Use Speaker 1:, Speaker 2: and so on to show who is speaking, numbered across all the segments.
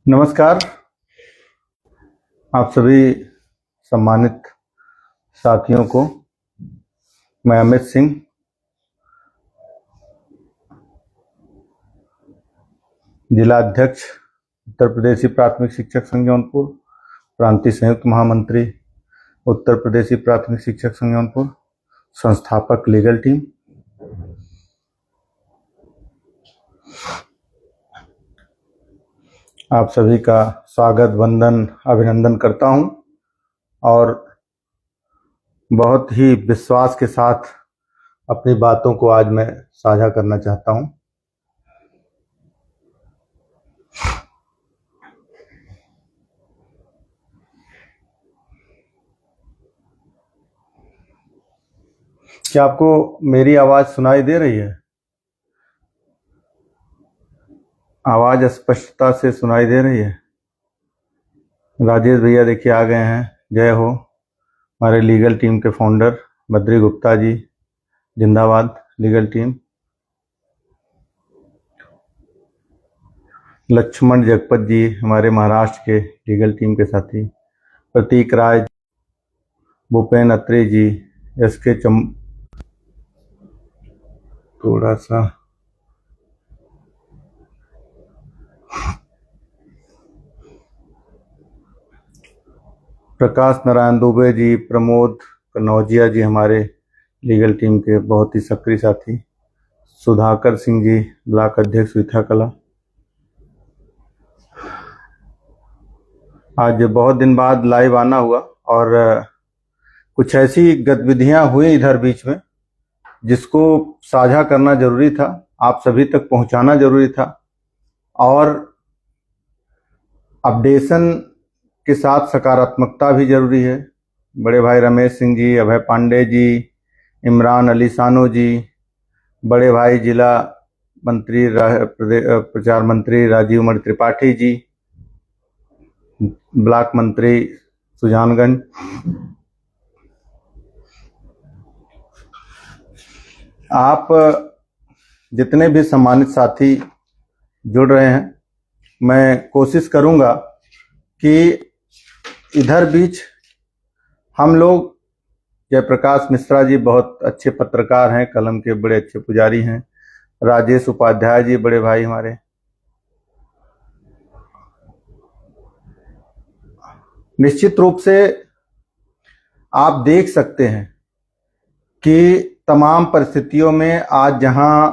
Speaker 1: नमस्कार। आप सभी सम्मानित साथियों को मैं अमित सिंह जिला अध्यक्ष उत्तर प्रदेशी प्राथमिक शिक्षक संघ जौनपुर, प्रांतीय संयुक्त महामंत्री उत्तर प्रदेशी प्राथमिक शिक्षक संघ जौनपुर, संस्थापक लीगल टीम, आप सभी का स्वागत, वंदन, अभिनंदन करता हूं और बहुत ही विश्वास के साथ अपनी बातों को आज मैं साझा करना चाहता हूं। क्या आपको मेरी आवाज सुनाई दे रही है? आवाज स्पष्टता से सुनाई दे रही है? राजेश भैया देखिए आ गए हैं, जय हो। हमारे लीगल टीम के फाउंडर बद्री गुप्ता जी, जिंदाबाद लीगल टीम। लक्ष्मण जगपत जी हमारे महाराष्ट्र के लीगल टीम के साथी, प्रतीक राय, भूपेन अत्रे जी, एसके थोड़ा सा प्रकाश नारायण दुबे जी, प्रमोद कनौजिया जी हमारे लीगल टीम के बहुत ही सक्रिय साथी, सुधाकर सिंह जी ब्लॉक अध्यक्ष विथा कला। आज बहुत दिन बाद लाइव आना हुआ और कुछ ऐसी गतिविधियां हुई इधर बीच में जिसको साझा करना जरूरी था, आप सभी तक पहुंचाना जरूरी था और अपडेशन के साथ सकारात्मकता भी जरूरी है। बड़े भाई रमेश सिंह जी, अभय पांडे जी, इमरान अली सानो जी, बड़े भाई जिला मंत्री प्रचार मंत्री राजीव मणि त्रिपाठी जी, ब्लॉक मंत्री सुजानगंज, आप जितने भी सम्मानित साथी जुड़ रहे हैं, मैं कोशिश करूंगा कि इधर बीच हम लोग, जयप्रकाश मिश्रा जी बहुत अच्छे पत्रकार हैं, कलम के बड़े अच्छे पुजारी हैं, राजेश उपाध्याय जी बड़े भाई हमारे, निश्चित रूप से आप देख सकते हैं कि तमाम परिस्थितियों में आज जहां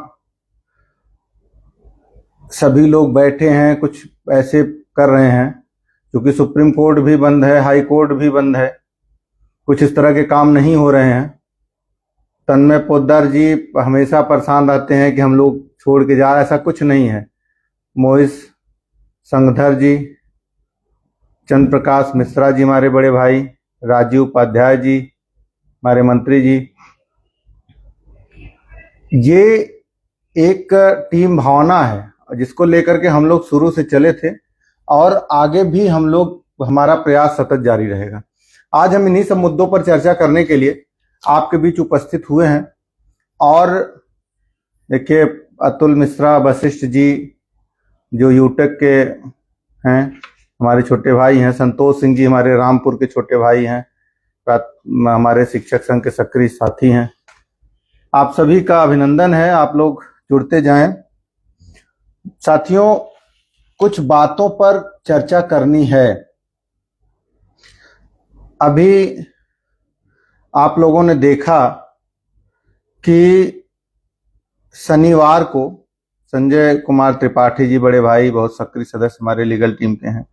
Speaker 1: सभी लोग बैठे हैं, कुछ ऐसे कर रहे हैं क्योंकि सुप्रीम कोर्ट भी बंद है, हाई कोर्ट भी बंद है, कुछ इस तरह के काम नहीं हो रहे हैं। तन्मय पोद्दार जी हमेशा परेशान रहते हैं कि हम लोग छोड़ के जा रहे हैं, ऐसा कुछ नहीं है। मोहित संगधर जी, चंद्र प्रकाश मिश्रा जी हमारे बड़े भाई, राजीव उपाध्याय जी हमारे मंत्री जी, ये एक टीम भावना है जिसको लेकर के हम लोग शुरू से चले थे और आगे भी हम लोग, हमारा प्रयास सतत जारी रहेगा। आज हम इन्हीं सब मुद्दों पर चर्चा करने के लिए आपके बीच उपस्थित हुए हैं और देखिए अतुल मिश्रा वशिष्ठ जी जो यूटेक के हैं, हमारे छोटे भाई हैं, संतोष सिंह जी हमारे रामपुर के छोटे भाई हैं, हमारे शिक्षक संघ के सक्रिय साथी हैं। आप सभी का अभिनंदन है, आप लोग जुड़ते जाएं। साथियों, कुछ बातों पर चर्चा करनी है। अभी आप लोगों ने देखा कि शनिवार को संजय कुमार त्रिपाठी जी बड़े भाई, बहुत सक्रिय सदस्य हमारे लीगल टीम के हैं,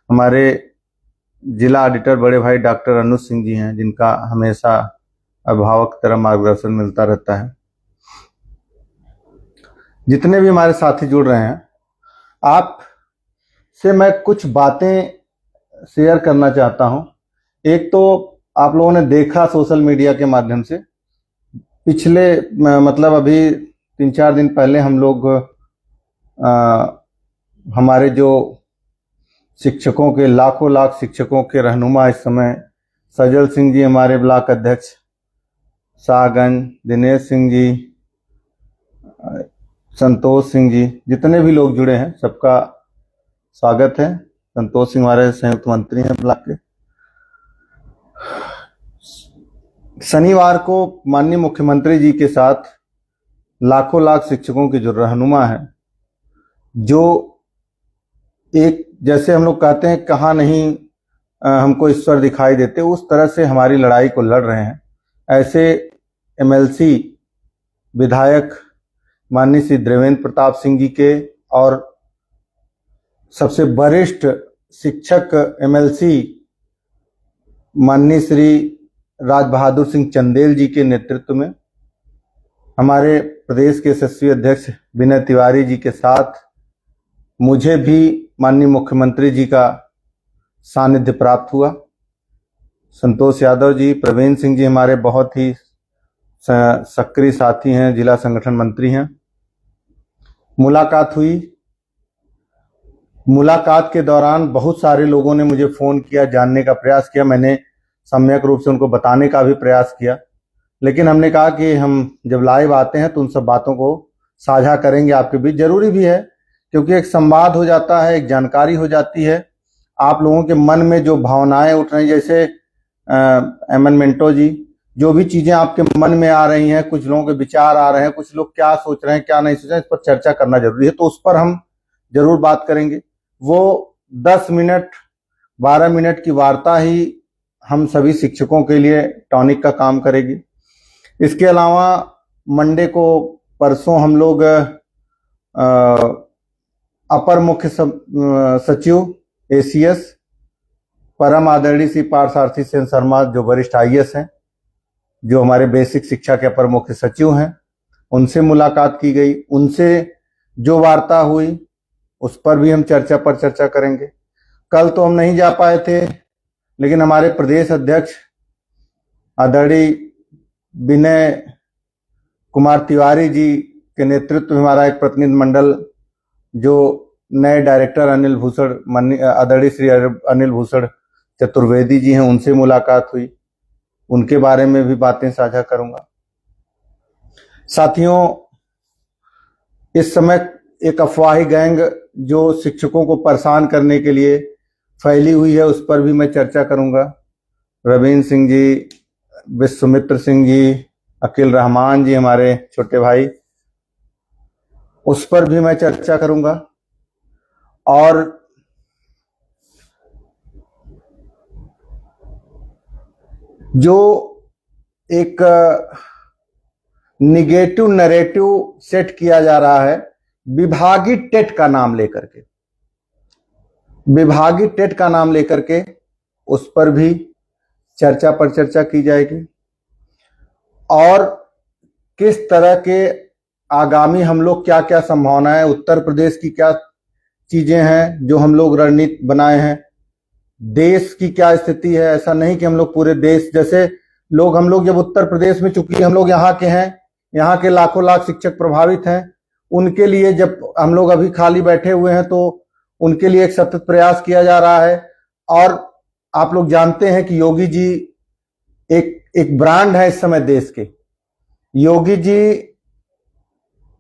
Speaker 1: हमारे जिला ऑडिटर बड़े भाई डॉक्टर अनुज सिंह जी हैं, जिनका हमेशा अभिभावक की तरह मार्गदर्शन मिलता रहता है। जितने भी हमारे साथी जुड़ रहे हैं, आप से मैं कुछ बातें शेयर करना चाहता हूं। एक तो आप लोगों ने देखा सोशल मीडिया के माध्यम से, पिछले मतलब अभी 3-4 दिन पहले हम लोग हमारे जो शिक्षकों के, लाखों लाख शिक्षकों के रहनुमा इस समय सजल सिंह जी हमारे ब्लॉक अध्यक्ष, शाहगंज, दिनेश सिंह जी, संतोष सिंह जी, जितने भी लोग जुड़े हैं सबका स्वागत है। संतोष सिंह हमारे संयुक्त मंत्री हैं ब्लॉक के। शनिवार को माननीय मुख्यमंत्री जी के साथ लाखों लाख शिक्षकों की जो रहनुमा है, जो एक जैसे हम लोग कहते हैं कहाँ नहीं हमको ईश्वर दिखाई देते, उस तरह से हमारी लड़ाई को लड़ रहे हैं। ऐसे एमएलसी विधायक माननीय श्री देवेंद्र प्रताप सिंह जी के और सबसे वरिष्ठ शिक्षक एमएलसी माननीय श्री राज बहादुर सिंह चंदेल जी के नेतृत्व में हमारे प्रदेश के यशस्वी अध्यक्ष विनय तिवारी जी के साथ मुझे भी माननीय मुख्यमंत्री जी का सानिध्य प्राप्त हुआ। संतोष यादव जी, प्रवीण सिंह जी हमारे बहुत ही सक्रिय साथी हैं, जिला संगठन मंत्री हैं। मुलाकात हुई। मुलाकात के दौरान बहुत सारे लोगों ने मुझे फोन किया, जानने का प्रयास किया। मैंने सम्यक रूप से उनको बताने का भी प्रयास किया, लेकिन हमने कहा कि हम जब लाइव आते हैं तो उन सब बातों को साझा करेंगे आपके बीच। जरूरी भी है, क्योंकि एक संवाद हो जाता है, एक जानकारी हो जाती है। आप लोगों के मन में जो भावनाएं उठ रही, जैसे एमएन मिंटो जी, जो भी चीजें आपके मन में आ रही हैं, कुछ लोगों के विचार आ रहे हैं, कुछ लोग क्या सोच रहे हैं क्या नहीं सोच रहे हैं, इस पर चर्चा करना जरूरी है। तो उस पर हम जरूर बात करेंगे। वो 10 मिनट 12 मिनट की वार्ता ही हम सभी शिक्षकों के लिए टॉनिक का काम करेगी। इसके अलावा मंडे को परसों हम लोग अपर मुख्य सचिव एसीएस परम आदरणीय श्री पार्थसारथी सेन शर्मा, जो वरिष्ठ आईएएस हैं, जो हमारे बेसिक शिक्षा के अपर मुख्य सचिव हैं, उनसे मुलाकात की गई। उनसे जो वार्ता हुई उस पर भी हम चर्चा करेंगे। कल तो हम नहीं जा पाए थे, लेकिन हमारे प्रदेश अध्यक्ष आदरणीय विनय कुमार तिवारी जी के नेतृत्व में हमारा एक प्रतिनिधि मंडल, जो नए डायरेक्टर अनिल भूषण आदरणीय श्री अनिल भूषण चतुर्वेदी जी हैं, उनसे मुलाकात हुई। उनके बारे में भी बातें साझा करूंगा। साथियों, इस समय एक अफवाही गैंग जो शिक्षकों को परेशान करने के लिए फैली हुई है, उस पर भी मैं चर्चा करूंगा। रवीन सिंह जी, विश्वमित्र सिंह जी, अकील रहमान जी हमारे छोटे भाई, उस पर भी मैं चर्चा करूंगा। और जो एक निगेटिव नैरेटिव सेट किया जा रहा है विभागीय टेट का नाम लेकर के, विभागीय टेट का नाम लेकर के, उस पर भी चर्चा की जाएगी। और किस तरह के आगामी हम लोग क्या क्या संभावनाएं, उत्तर प्रदेश की क्या चीजें हैं जो हम लोग रणनीति बनाए हैं, देश की क्या स्थिति है। ऐसा नहीं कि हम लोग पूरे देश, जैसे लोग हम लोग जब उत्तर प्रदेश में, चूंकि हम लोग यहाँ के हैं, यहाँ के लाखों लाख शिक्षक प्रभावित हैं, उनके लिए जब हम लोग अभी खाली बैठे हुए हैं तो उनके लिए एक सतत प्रयास किया जा रहा है। और आप लोग जानते हैं कि योगी जी एक ब्रांड है इस समय देश के। योगी जी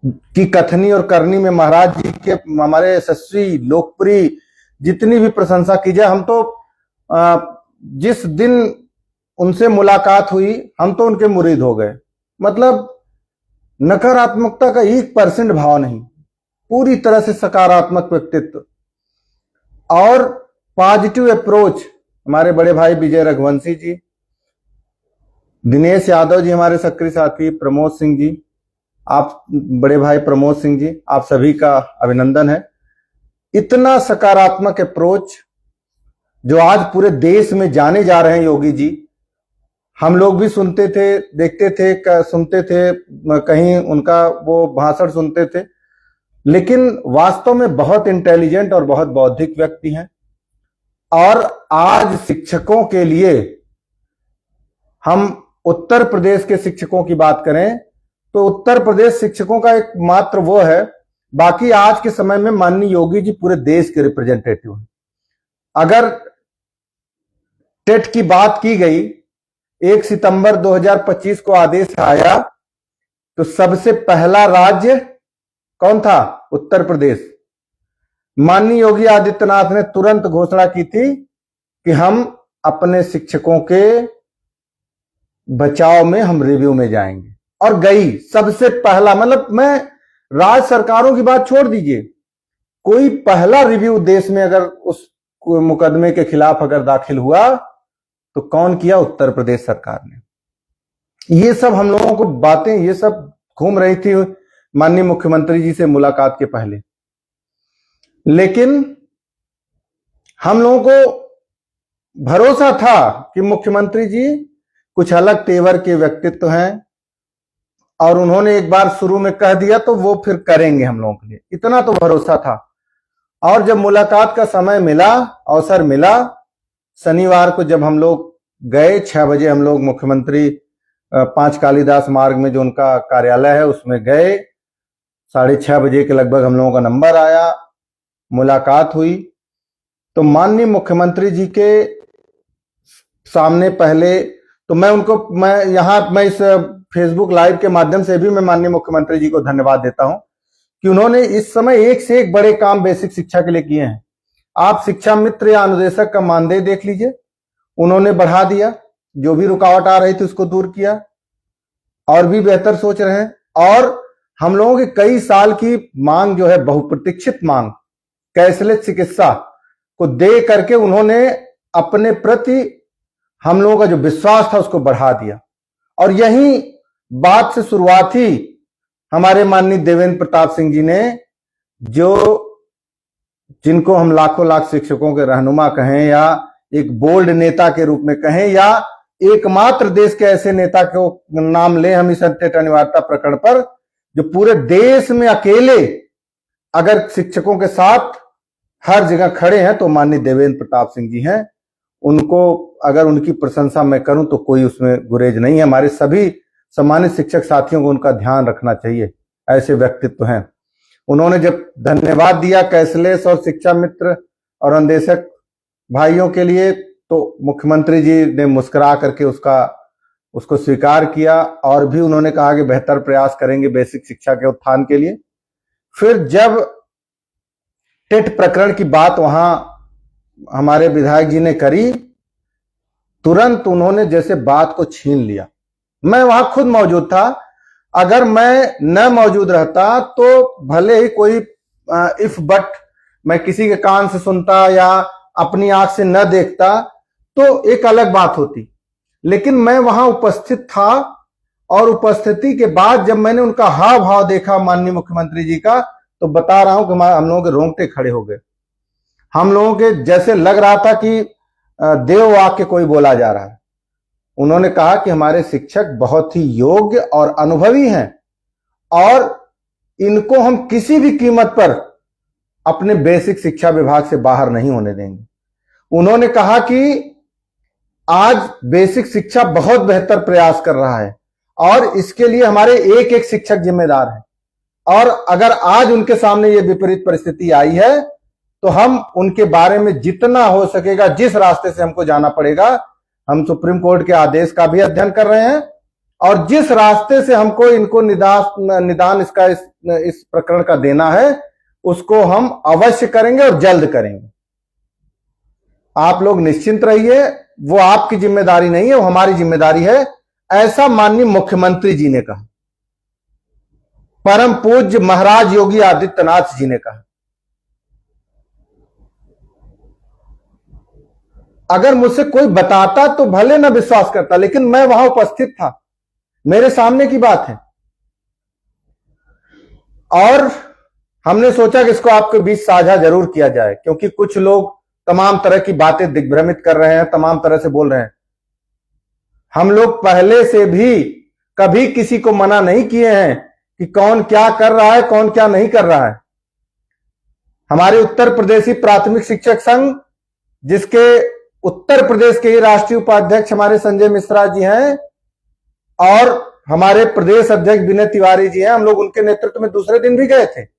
Speaker 1: की कथनी और करनी में महाराज जी के, हमारे यशस्वी लोकप्रिय, जितनी भी प्रशंसा की जाए, हम तो जिस दिन उनसे मुलाकात हुई हम तो उनके मुरीद हो गए। मतलब नकारात्मकता का 1% भाव नहीं, पूरी तरह से सकारात्मक व्यक्तित्व और पॉजिटिव अप्रोच। हमारे बड़े भाई विजय रघुवंशी जी, दिनेश यादव जी हमारे सक्रिय साथी, प्रमोद सिंह जी, आप बड़े भाई प्रमोद सिंह जी, आप सभी का अभिनंदन है। इतना सकारात्मक अप्रोच जो आज पूरे देश में जाने जा रहे हैं योगी जी। हम लोग भी सुनते थे, देखते थे, सुनते थे, कहीं उनका वो भाषण सुनते थे, लेकिन वास्तव में बहुत इंटेलिजेंट और बहुत बौद्धिक व्यक्ति हैं। और आज शिक्षकों के लिए, हम उत्तर प्रदेश के शिक्षकों की बात करें तो उत्तर प्रदेश शिक्षकों का एक मात्र वो है, बाकी आज के समय में माननीय योगी जी पूरे देश के रिप्रेजेंटेटिव हैं। अगर टेट की बात की गई, 1 सितंबर 2025 को आदेश आया तो सबसे पहला राज्य कौन था? उत्तर प्रदेश। माननीय योगी आदित्यनाथ ने तुरंत घोषणा की थी कि हम अपने शिक्षकों के बचाव में हम रिव्यू में जाएंगे, और गई सबसे पहला। मतलब मैं राज्य सरकारों की बात छोड़ दीजिए, कोई पहला रिव्यू देश में अगर उस मुकदमे के खिलाफ अगर दाखिल हुआ तो कौन किया? उत्तर प्रदेश सरकार ने। ये सब हम लोगों को बातें ये सब घूम रही थी माननीय मुख्यमंत्री जी से मुलाकात के पहले, लेकिन हम लोगों को भरोसा था कि मुख्यमंत्री जी कुछ अलग तेवर के व्यक्तित्व हैं, और उन्होंने एक बार शुरू में कह दिया तो वो फिर करेंगे हम लोगों के लिए, इतना तो भरोसा था। और जब मुलाकात का समय मिला, अवसर मिला, शनिवार को जब हम लोग गए 6 बजे, हम लोग मुख्यमंत्री 5 कालीदास मार्ग में जो उनका कार्यालय है उसमें गए। 6:30 बजे के लगभग हम लोगों का नंबर आया, मुलाकात हुई। तो माननीय मुख्यमंत्री जी के सामने पहले तो मैं इस फेसबुक लाइव के माध्यम से भी मैं माननीय मुख्यमंत्री जी को धन्यवाद देता हूं कि उन्होंने इस समय एक से एक बड़े काम बेसिक शिक्षा के लिए किए हैं। आप शिक्षा मित्र या अनुदेशक का मानदेय देख लीजिए, उन्होंने बढ़ा दिया, जो भी रुकावट आ रही थी उसको दूर किया, और भी बेहतर सोच रहे हैं। और हम लोगों की कई साल की मांग जो है, बहुप्रतीक्षित मांग, कैशलेस चिकित्सा को दे करके उन्होंने अपने प्रति हम लोगों का जो विश्वास था उसको बढ़ा दिया। और यही बात से शुरुआत ही हमारे माननीय देवेंद्र प्रताप सिंह जी ने, जिनको हम लाखों लाख शिक्षकों के रहनुमा कहें, या एक बोल्ड नेता के रूप में कहें, या एकमात्र देश के ऐसे नेता को नाम लें हम इस अंतर्राष्ट्रीय अनिवार्यता प्रकरण पर, जो पूरे देश में अकेले अगर शिक्षकों के साथ हर जगह खड़े हैं तो माननीय देवेंद्र प्रताप सिंह जी हैं। उनको अगर उनकी प्रशंसा मैं करूं तो कोई उसमें गुरेज नहीं है। हमारे सभी सम्मानित शिक्षक साथियों को उनका ध्यान रखना चाहिए, ऐसे व्यक्तित्व हैं। उन्होंने जब धन्यवाद दिया कैशलेस और शिक्षा मित्र और अनुदेशक भाइयों के लिए, तो मुख्यमंत्री जी ने मुस्कुरा करके उसको स्वीकार किया, और भी उन्होंने कहा कि बेहतर प्रयास करेंगे बेसिक शिक्षा के उत्थान के लिए। फिर जब टेट प्रकरण की बात वहां हमारे विधायक जी ने करी, तुरंत उन्होंने जैसे बात को छीन लिया। मैं वहां खुद मौजूद था, अगर मैं न मौजूद रहता तो भले ही कोई इफ बट मैं किसी के कान से सुनता या अपनी आंख से न देखता तो एक अलग बात होती, लेकिन मैं वहां उपस्थित था, और उपस्थिति के बाद जब मैंने उनका हाव भाव देखा माननीय मुख्यमंत्री जी का, तो बता रहा हूं कि हम लोगों के रोंगटे खड़े हो गए। हम लोगों के जैसे लग रहा था कि देव वाक्य कोई बोला जा रहा है। उन्होंने कहा कि हमारे शिक्षक बहुत ही योग्य और अनुभवी हैं, और इनको हम किसी भी कीमत पर अपने बेसिक शिक्षा विभाग से बाहर नहीं होने देंगे। उन्होंने कहा कि आज बेसिक शिक्षा बहुत बेहतर प्रयास कर रहा है, और इसके लिए हमारे एक एक शिक्षक जिम्मेदार हैं, और अगर आज उनके सामने ये विपरीत परिस्थिति आई है तो हम उनके बारे में जितना हो सकेगा, जिस रास्ते से हमको जाना पड़ेगा, हम सुप्रीम कोर्ट के आदेश का भी अध्ययन कर रहे हैं, और जिस रास्ते से हमको इनको निदान इस प्रकरण का देना है उसको हम अवश्य करेंगे और जल्द करेंगे। आप लोग निश्चिंत रहिए, वो आपकी जिम्मेदारी नहीं है, वो हमारी जिम्मेदारी है, ऐसा माननीय मुख्यमंत्री जी ने कहा, परम पूज्य महाराज योगी आदित्यनाथ जी ने कहा। अगर मुझसे कोई बताता तो भले ना विश्वास करता, लेकिन मैं वहां उपस्थित था, मेरे सामने की बात है, और हमने सोचा कि इसको आपके बीच साझा जरूर किया जाए, क्योंकि कुछ लोग तमाम तरह की बातें दिग्भ्रमित कर रहे हैं, तमाम तरह से बोल रहे हैं। हम लोग पहले से भी कभी किसी को मना नहीं किए हैं कि कौन क्या कर रहा है, कौन क्या नहीं कर रहा है। हमारे उत्तर प्रदेशी प्राथमिक शिक्षक संघ, जिसके उत्तर प्रदेश के राष्ट्रीय उपाध्यक्ष हमारे संजय मिश्रा जी हैं, और हमारे प्रदेश अध्यक्ष विनय तिवारी जी हैं, हम लोग उनके नेतृत्व में दूसरे दिन भी गए थे।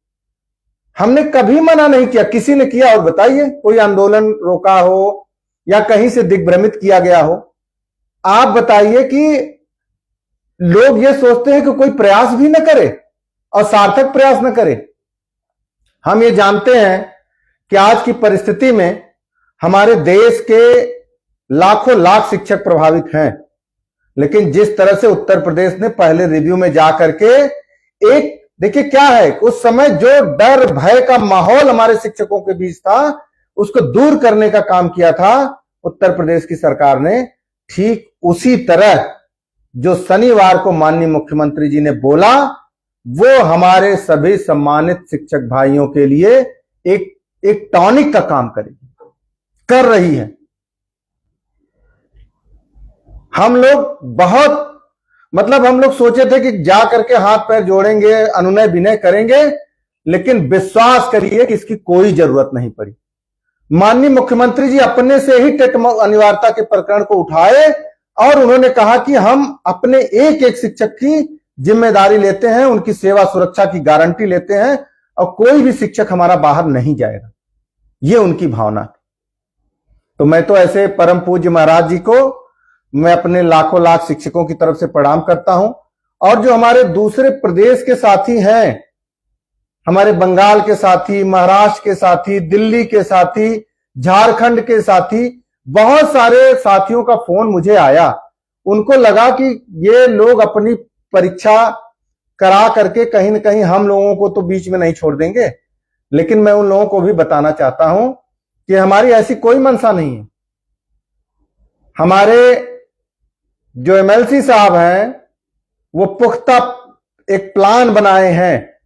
Speaker 1: हमने कभी मना नहीं किया। किसी ने किया और बताइए, कोई आंदोलन रोका हो या कहीं से दिग्भ्रमित किया गया हो? आप बताइए कि लोग ये सोचते हैं कि कोई प्रयास भी न करे और सार्थक प्रयास न करे। हम ये जानते हैं कि आज की परिस्थिति में हमारे देश के लाखों लाख शिक्षक प्रभावित हैं, लेकिन जिस तरह से उत्तर प्रदेश ने पहले रिव्यू में जाकर के एक, देखिए क्या है, उस समय जो डर भय का माहौल हमारे शिक्षकों के बीच था उसको दूर करने का काम किया था उत्तर प्रदेश की सरकार ने। ठीक उसी तरह जो शनिवार को माननीय मुख्यमंत्री जी ने बोला, वो हमारे सभी सम्मानित शिक्षक भाइयों के लिए एक टॉनिक का काम करेगी, कर रही है। हम लोग बहुत हम लोग सोचे थे कि जा करके हाथ पैर जोड़ेंगे, अनुनय विनय करेंगे, लेकिन विश्वास करिए कि इसकी कोई जरूरत नहीं पड़ी। माननीय मुख्यमंत्री जी अपने से ही टेट अनिवार्यता के प्रकरण को उठाए और उन्होंने कहा कि हम अपने एक एक शिक्षक की जिम्मेदारी लेते हैं, उनकी सेवा सुरक्षा की गारंटी लेते हैं और कोई भी शिक्षक हमारा बाहर नहीं जाएगा, ये उनकी भावना थी। तो मैं तो ऐसे परम पूज्य महाराज जी को मैं अपने लाखों लाख शिक्षकों की तरफ से प्रणाम करता हूं। और जो हमारे दूसरे प्रदेश के साथी हैं, हमारे बंगाल के साथी, महाराष्ट्र के साथी, दिल्ली के साथी, झारखंड के साथी, बहुत सारे साथियों का फोन मुझे आया। उनको लगा कि ये लोग अपनी परीक्षा करा करके कहीं ना कहीं हम लोगों को तो बीच में नहीं छोड़ देंगे, लेकिन मैं उन लोगों को भी बताना चाहता हूं कि हमारी ऐसी कोई मंशा नहीं है। हमारे जो एमएलसी साहब हैं वो पुख्ता एक प्लान बनाए हैं।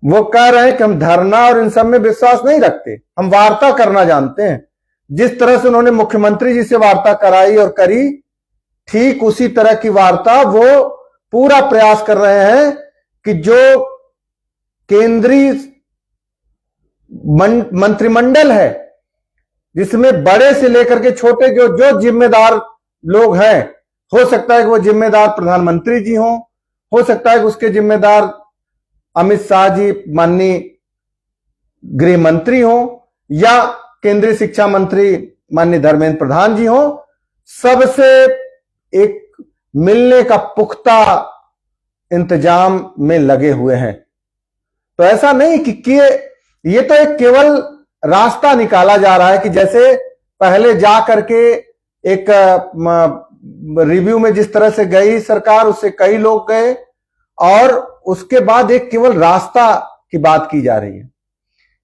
Speaker 1: वो कह रहे हैं कि हम धरना और इन सब में विश्वास नहीं रखते, हम वार्ता करना जानते हैं। जिस तरह से उन्होंने मुख्यमंत्री जी से वार्ता कराई और करी, ठीक उसी तरह की वार्ता वो पूरा प्रयास कर रहे हैं कि जो केंद्रीय मंत्रिमंडल है, जिसमें बड़े से लेकर के छोटे जो जिम्मेदार लोग हैं, हो सकता है कि वो जिम्मेदार प्रधानमंत्री जी हो सकता है कि उसके जिम्मेदार अमित शाह जी माननीय गृह मंत्री हो या केंद्रीय शिक्षा मंत्री माननीय धर्मेंद्र प्रधान जी हो, सबसे एक मिलने का पुख्ता इंतजाम में लगे हुए हैं। तो ऐसा नहीं कि ये तो एक केवल रास्ता निकाला जा रहा है कि जैसे पहले जा करके एक रिव्यू में जिस तरह से गई सरकार, उससे कई लोग गए और उसके बाद एक केवल रास्ता की बात की जा रही है।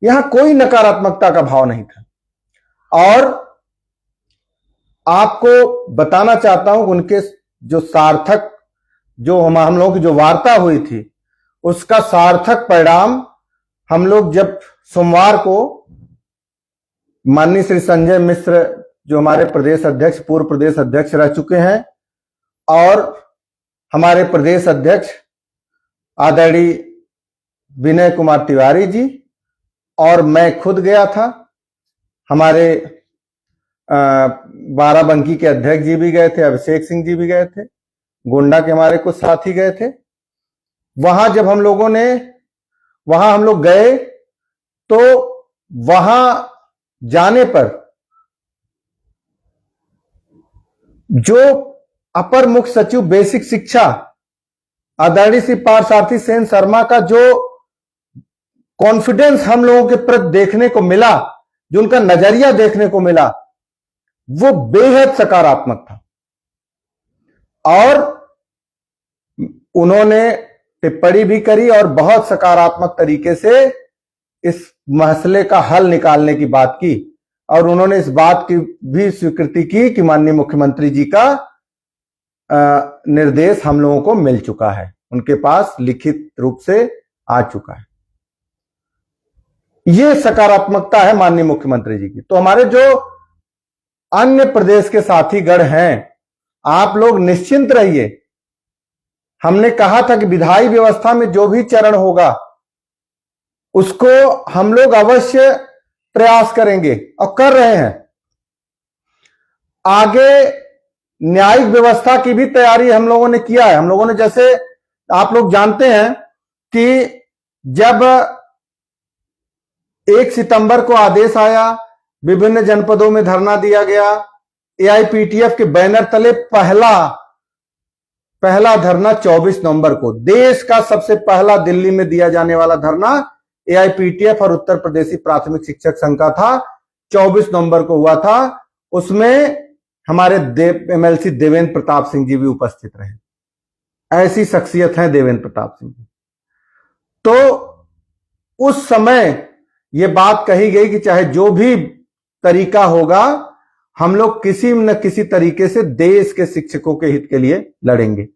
Speaker 1: यहां कोई नकारात्मकता का भाव नहीं था। और आपको बताना चाहता हूं उनके जो सार्थक, जो हम लोगों की जो वार्ता हुई थी, उसका सार्थक परिणाम हम लोग जब सोमवार को माननीय श्री संजय मिश्र जो हमारे प्रदेश अध्यक्ष, पूर्व प्रदेश अध्यक्ष रह चुके हैं, और हमारे प्रदेश अध्यक्ष आदरणीय विनय कुमार तिवारी जी और मैं खुद गया था, हमारे बाराबंकी के अध्यक्ष जी भी गए थे, अभिषेक सिंह जी भी गए थे, गोंडा के हमारे कुछ साथी गए थे। वहां जब हम लोग गए तो वहां जाने पर जो अपर मुख्य सचिव बेसिक शिक्षा आदरणीय श्री पार्थसारथी सेन शर्मा का जो कॉन्फिडेंस हम लोगों के प्रति देखने को मिला, जो उनका नजरिया देखने को मिला, वो बेहद सकारात्मक था। और उन्होंने टिप्पणी भी करी और बहुत सकारात्मक तरीके से इस मसले का हल निकालने की बात की। और उन्होंने इस बात की भी स्वीकृति की कि माननीय मुख्यमंत्री जी का निर्देश हम लोगों को मिल चुका है, उनके पास लिखित रूप से आ चुका है। ये सकारात्मकता है माननीय मुख्यमंत्री जी की। तो हमारे जो अन्य प्रदेश के साथीगण हैं, आप लोग निश्चिंत रहिए। हमने कहा था कि विधायी व्यवस्था में जो भी चरण होगा उसको हम लोग अवश्य प्रयास करेंगे और कर रहे हैं। आगे न्यायिक व्यवस्था की भी तैयारी हम लोगों ने किया है। हम लोगों ने, जैसे आप लोग जानते हैं कि जब 1 सितंबर को आदेश आया, विभिन्न जनपदों में धरना दिया गया, एआईपीटीएफ के बैनर तले पहला धरना 24 नवंबर को, देश का सबसे पहला दिल्ली में दिया जाने वाला धरना एआईपीटीएफ और उत्तर प्रदेशी प्राथमिक शिक्षक संघ का था, 24 नवंबर को हुआ था। उसमें हमारे एमएलसी देवेंद्र प्रताप सिंह जी भी उपस्थित रहे। ऐसी शख्सियत है देवेंद्र प्रताप सिंह जी। तो उस समय यह बात कही गई कि चाहे जो भी तरीका होगा, हम लोग किसी न किसी तरीके से देश के शिक्षकों के हित के लिए लड़ेंगे।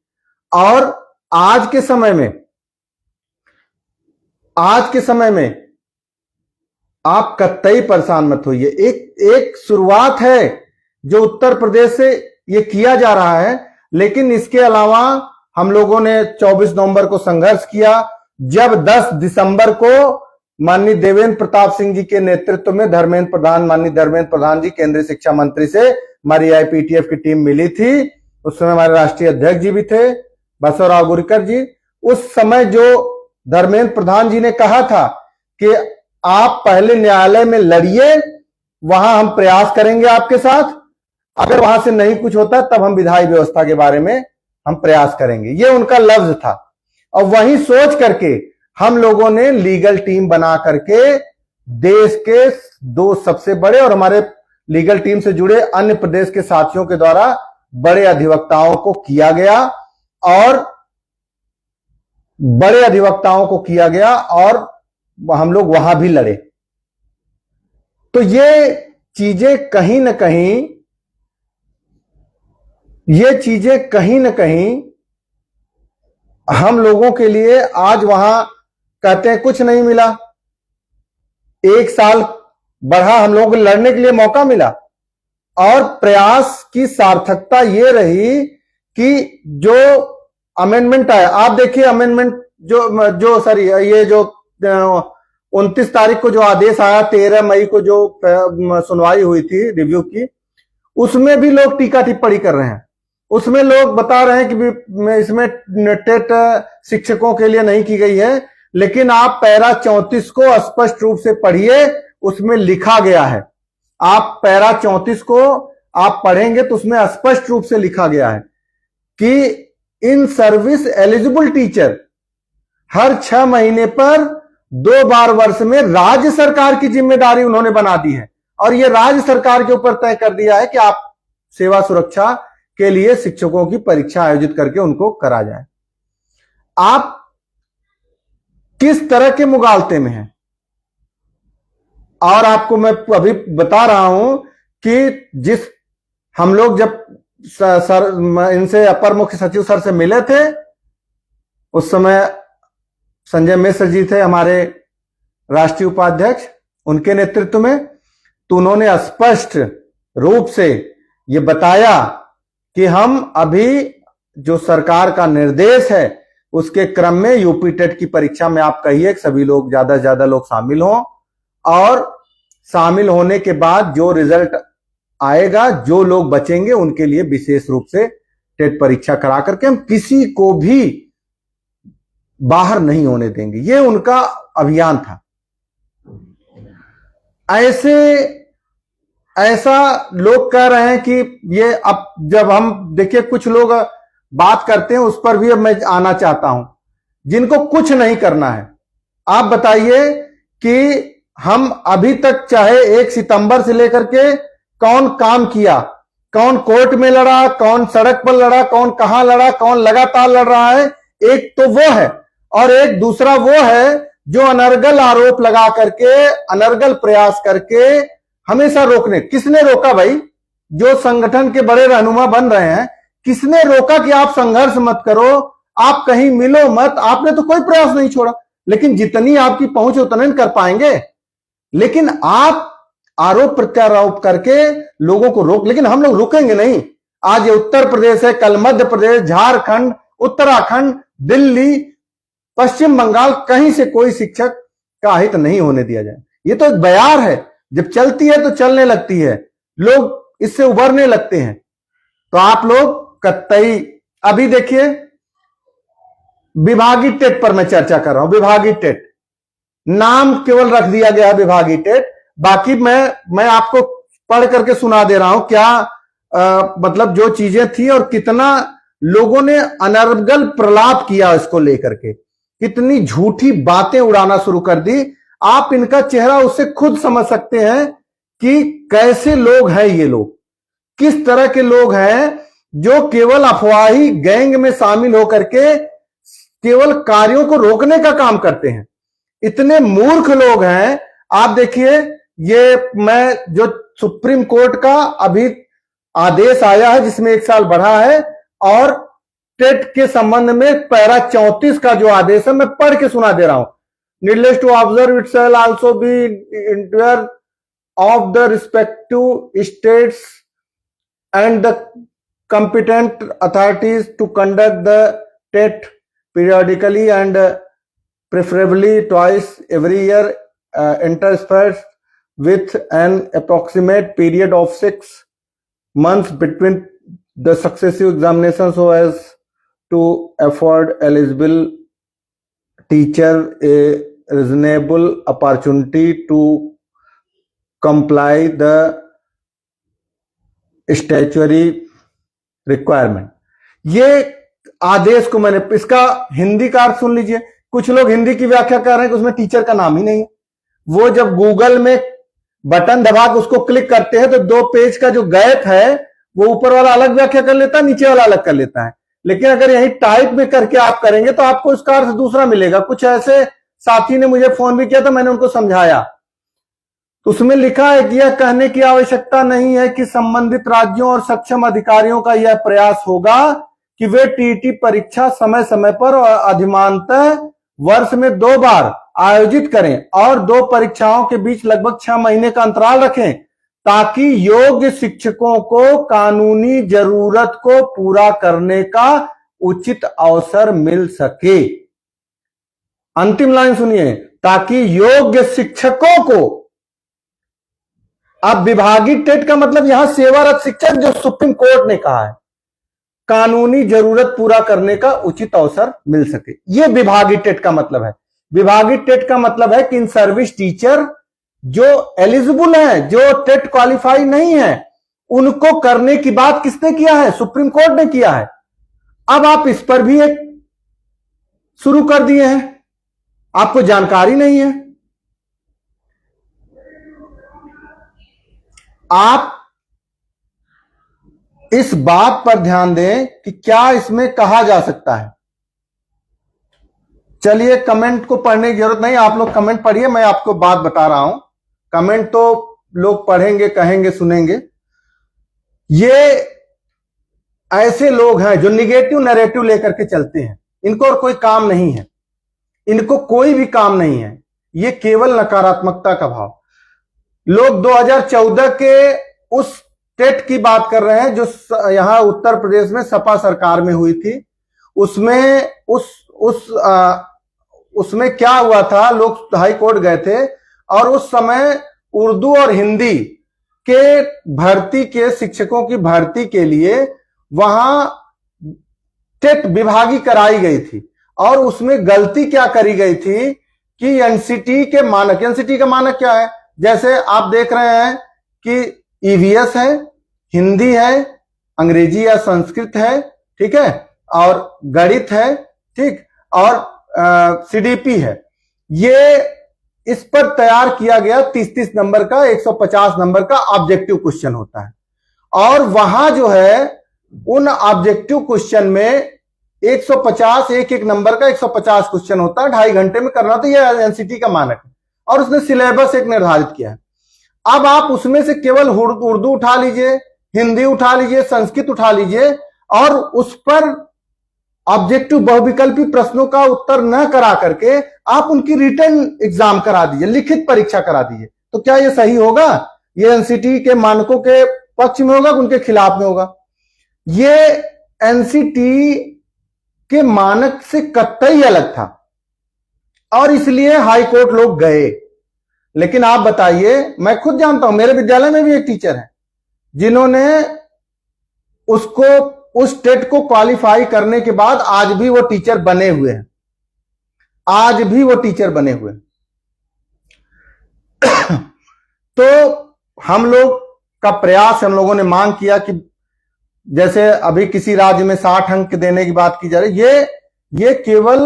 Speaker 1: और आज के समय में आप कतई परेशान मत होइए। एक शुरुआत है जो उत्तर प्रदेश से ये किया जा रहा है, लेकिन इसके अलावा हम लोगों ने 24 नवंबर को संघर्ष किया, जब 10 दिसंबर को माननीय देवेंद्र प्रताप सिंह जी के नेतृत्व में माननीय धर्मेंद्र प्रधान जी केंद्रीय शिक्षा मंत्री से हमारी आईपीटीएफ की टीम मिली थी। उस समय हमारे राष्ट्रीय अध्यक्ष जी भी थे, बसवराव गुरकर जी। उस समय जो धर्मेंद्र प्रधान जी ने कहा था कि आप पहले न्यायालय में लड़िए, वहां हम प्रयास करेंगे आपके साथ, अगर वहां से नहीं कुछ होता तब हम विधायी व्यवस्था के बारे में हम प्रयास करेंगे, ये उनका लफ्ज था। और वही सोच करके हम लोगों ने लीगल टीम बना करके देश के 2 सबसे बड़े और हमारे लीगल टीम से जुड़े अन्य प्रदेश के साथियों के द्वारा बड़े अधिवक्ताओं को किया गया और हम लोग वहां भी लड़े। तो ये चीजें कहीं न कहीं हम लोगों के लिए आज वहां कहते हैं कुछ नहीं मिला, 1 साल बढ़ा, हम लोगों को लड़ने के लिए मौका मिला। और प्रयास की सार्थकता ये रही कि जो अमेंडमेंट आया, आप देखिए अमेंडमेंट जो 29 तारीख को जो आदेश आया, 13 मई को जो सुनवाई हुई थी रिव्यू की, उसमें भी लोग टीका टिप्पणी कर रहे हैं। उसमें लोग बता रहे हैं कि इसमें टेट शिक्षकों के लिए नहीं की गई है, लेकिन आप पैरा 34 को स्पष्ट रूप से पढ़िए, उसमें लिखा गया है। आप पैरा 34 को आप पढ़ेंगे तो उसमें स्पष्ट रूप से लिखा गया है कि इन सर्विस एलिजिबल टीचर हर 6 महीने पर 2 बार वर्ष में राज्य सरकार की जिम्मेदारी उन्होंने बना दी है, और यह राज्य सरकार के ऊपर तय कर दिया है कि आप सेवा सुरक्षा के लिए शिक्षकों की परीक्षा आयोजित करके उनको करा जाए। आप किस तरह के मुगालते में हैं? और आपको मैं अभी बता रहा हूं कि जिस हम लोग जब इनसे अपर मुख्य सचिव सर से मिले थे, उस समय संजय मिश्र जी थे हमारे राष्ट्रीय उपाध्यक्ष, उनके नेतृत्व में, तो उन्होंने स्पष्ट रूप से ये बताया कि हम अभी जो सरकार का निर्देश है उसके क्रम में यूपी टेट की परीक्षा में आप कहिए सभी लोग, ज्यादा से ज्यादा लोग शामिल हों, और शामिल होने के बाद जो रिजल्ट आएगा, जो लोग बचेंगे उनके लिए विशेष रूप से टेट परीक्षा करा करके हम किसी को भी बाहर नहीं होने देंगे। ये उनका अभियान था। ऐसा लोग कह रहे हैं कि ये, अब जब हम देखिए कुछ लोग बात करते हैं, उस पर भी अब मैं आना चाहता हूं, जिनको कुछ नहीं करना है। आप बताइए कि हम अभी तक चाहे 1 सितंबर से लेकर के कौन काम किया, कौन कोर्ट में लड़ा, कौन सड़क पर लड़ा, कौन कहां लड़ा, कौन लगातार लड़ रहा है। एक तो वो है, और एक दूसरा वो है जो अनर्गल आरोप लगा करके, अनर्गल प्रयास करके हमेशा रोकने। किसने रोका भाई? जो संगठन के बड़े रहनुमा बन रहे हैं, किसने रोका कि आप संघर्ष मत करो, आप कहीं मिलो मत? आपने तो कोई प्रयास नहीं छोड़ा, लेकिन जितनी आपकी पहुंच उतने कर पाएंगे। लेकिन आप आरोप प्रत्यारोप करके लोगों को रोक, लेकिन हम लोग रुकेंगे नहीं। आज ये उत्तर प्रदेश है, कल मध्य प्रदेश, झारखंड, उत्तराखंड, दिल्ली, पश्चिम बंगाल, कहीं से कोई शिक्षक का हित नहीं होने दिया जाए। ये तो एक बयार है, जब चलती है तो चलने लगती है, लोग इससे उभरने लगते हैं। तो आप लोग कतई, अभी देखिए विभागीय टेट पर मैं चर्चा कर रहा हूं। विभागीय टेट नाम केवल रख दिया गया है विभागीय टेट, बाकी मैं आपको पढ़ करके सुना दे रहा हूं क्या मतलब जो चीजें थी और कितना लोगों ने अनर्गल प्रलाप किया इसको लेकर के, कितनी झूठी बातें उड़ाना शुरू कर दी। आप इनका चेहरा उससे खुद समझ सकते हैं कि कैसे लोग हैं ये लोग, किस तरह के लोग हैं जो केवल अफवाही गैंग में शामिल होकर के केवल कार्यों को रोकने का काम करते हैं। इतने मूर्ख लोग हैं। आप देखिए, ये मैं जो सुप्रीम कोर्ट का अभी आदेश आया है जिसमें 1 साल बढ़ा है, और टेट के संबंध में पैरा 34 का जो आदेश है मैं पढ़ के सुना दे रहा हूं। Needless to observe it shall also be interviewer of the respective states and the competent authorities to conduct the TET periodically and preferably twice every year, interspersed with an approximate period of 6 months between the successive examinations, so as to afford eligible teacher a reasonable opportunity to comply the statutory requirement. ये आदेश को मैंने, इसका हिंदी का अर्थ सुन लीजिए। कुछ लोग हिंदी की व्याख्या कर रहे हैं कि उसमें टीचर का नाम ही नहीं है। वो जब गूगल में बटन दबा के उसको क्लिक करते हैं तो 2 पेज का जो गैप है वो ऊपर वाला अलग व्याख्या कर लेता है, नीचे वाला अलग कर लेता है। लेकिन अगर यही टाइप में करके आप करेंगे तो आपको इसका अर्थ दूसरा मिलेगा। कुछ ऐसे साथी ने मुझे फोन भी किया था, मैंने उनको समझाया तो उसमें लिखा है कि यह कहने की आवश्यकता नहीं है कि संबंधित राज्यों और सक्षम अधिकारियों का यह प्रयास होगा कि वे टीटी परीक्षा समय समय पर और अधिमानतः वर्ष में 2 बार आयोजित करें और 2 परीक्षाओं के बीच लगभग 6 महीने का अंतराल रखें, ताकि योग्य शिक्षकों को कानूनी जरूरत को पूरा करने का उचित अवसर मिल सके। अंतिम लाइन सुनिए, ताकि योग्य शिक्षकों को। अब विभागीय टेट का मतलब यहां सेवारत शिक्षक, जो सुप्रीम कोर्ट ने कहा है, कानूनी जरूरत पूरा करने का उचित अवसर मिल सके। यह विभागीय टेट का मतलब है। विभागीय टेट का मतलब है कि इन सर्विस टीचर जो एलिजिबल हैं, जो टेट क्वालिफाई नहीं है, उनको करने की बात किसने किया है? सुप्रीम कोर्ट ने किया है। अब आप इस पर भी एक शुरू कर दिए हैं, आपको जानकारी नहीं है। आप इस बात पर ध्यान दें कि क्या इसमें कहा जा सकता है। चलिए, कमेंट को पढ़ने की जरूरत नहीं, आप लोग कमेंट पढ़िए, मैं आपको बात बता रहा हूं। कमेंट तो लोग पढ़ेंगे, कहेंगे, सुनेंगे। ये ऐसे लोग हैं जो निगेटिव नैरेटिव लेकर के चलते हैं। इनको और कोई काम नहीं है, इनको कोई भी काम नहीं है। ये केवल नकारात्मकता का भाव। लोग 2014 के उस टेट की बात कर रहे हैं जो यहां उत्तर प्रदेश में सपा सरकार में हुई थी। उसमें क्या हुआ था, लोग हाई कोर्ट गए थे और उस समय उर्दू और हिंदी के भर्ती के शिक्षकों की भर्ती के लिए वहां टेट विभागीय कराई गई थी। और उसमें गलती क्या करी गई थी कि एनसीटी के मानक, एनसीटी का मानक क्या है, जैसे आप देख रहे हैं कि ईवीएस है, हिंदी है, अंग्रेजी या संस्कृत है, ठीक है, और गणित है, ठीक, और सीडीपी है। ये इस पर तैयार किया गया 30-30 नंबर का 150 नंबर का ऑब्जेक्टिव क्वेश्चन होता है। और वहां जो है उन ऑब्जेक्टिव क्वेश्चन में 150 एक नंबर का 150 क्वेश्चन होता है, 2.5 घंटे में करना था। यह एनसीटी का मानक है और उसने सिलेबस एक निर्धारित किया है। अब आप उसमें से केवल उर्दू उठा लीजिए, हिंदी उठा लीजिए, संस्कृत उठा लीजिए और उस पर ऑब्जेक्टिव बहुविकल्पी प्रश्नों का उत्तर न करा करके आप उनकी रिटन एग्जाम करा दीजिए, लिखित परीक्षा करा दीजिए। तो क्या यह सही होगा? यह एनसीटी के मानकों के पक्ष में होगा, उनके खिलाफ में होगा? ये एनसीटी के मानक से कतई अलग था और इसलिए हाई कोर्ट लोग गए। लेकिन आप बताइए, मैं खुद जानता हूं, मेरे विद्यालय में भी एक टीचर है जिन्होंने उसको उस टेट को क्वालिफाई करने के बाद आज भी वो टीचर बने हुए हैं, आज भी वो टीचर बने हुए हैं। तो हम लोग का प्रयास, हम लोगों ने मांग किया कि जैसे अभी किसी राज्य में 60 अंक देने की बात की जा रही, ये केवल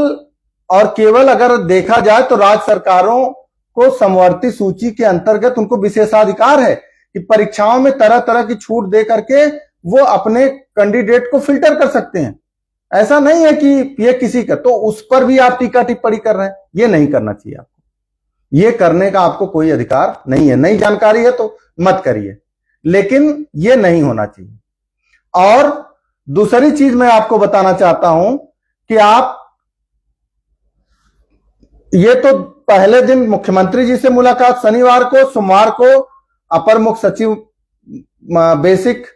Speaker 1: और केवल अगर देखा जाए तो राज्य सरकारों को समवर्ती सूची के अंतर्गत उनको विशेषाधिकार है कि परीक्षाओं में तरह तरह की छूट दे करके वो अपने कैंडिडेट को फिल्टर कर सकते हैं। ऐसा नहीं है कि ये किसी का, तो उस पर भी आप टीका टिप्पणी कर रहे हैं। ये नहीं करना चाहिए आपको, ये करने का आपको कोई अधिकार नहीं है। नई जानकारी है तो मत करिए, लेकिन ये नहीं होना चाहिए। और दूसरी चीज मैं आपको बताना चाहता हूं कि आप ये तो पहले दिन मुख्यमंत्री जी से मुलाकात, शनिवार को, सोमवार को अपर मुख्य सचिव बेसिक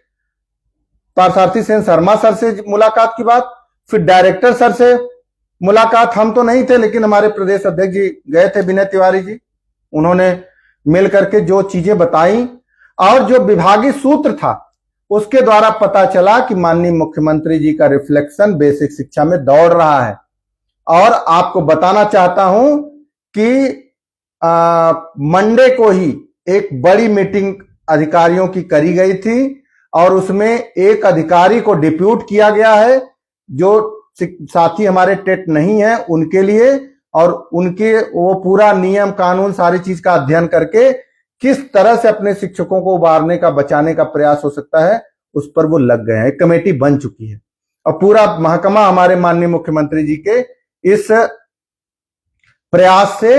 Speaker 1: पार्थसारथी सेन शर्मा सर से मुलाकात की बात, फिर डायरेक्टर सर से मुलाकात। हम तो नहीं थे, लेकिन हमारे प्रदेश अध्यक्ष जी गए थे, विनय तिवारी जी, उन्होंने मिल करके जो चीजें बताई और जो विभागीय सूत्र था उसके द्वारा पता चला कि माननीय मुख्यमंत्री जी का रिफ्लेक्शन बेसिक शिक्षा में दौड़ रहा है। और आपको बताना चाहता हूं कि मंडे को ही एक बड़ी मीटिंग अधिकारियों की करी गई थी और उसमें एक अधिकारी को डिप्यूट किया गया है जो साथी हमारे टेट नहीं है उनके लिए, और उनके वो पूरा नियम कानून सारी चीज का अध्ययन करके किस तरह से अपने शिक्षकों को उबारने का, बचाने का प्रयास हो सकता है, उस पर वो लग गए हैं। एक कमेटी बन चुकी है और पूरा महकमा हमारे माननीय मुख्यमंत्री जी के इस प्रयास से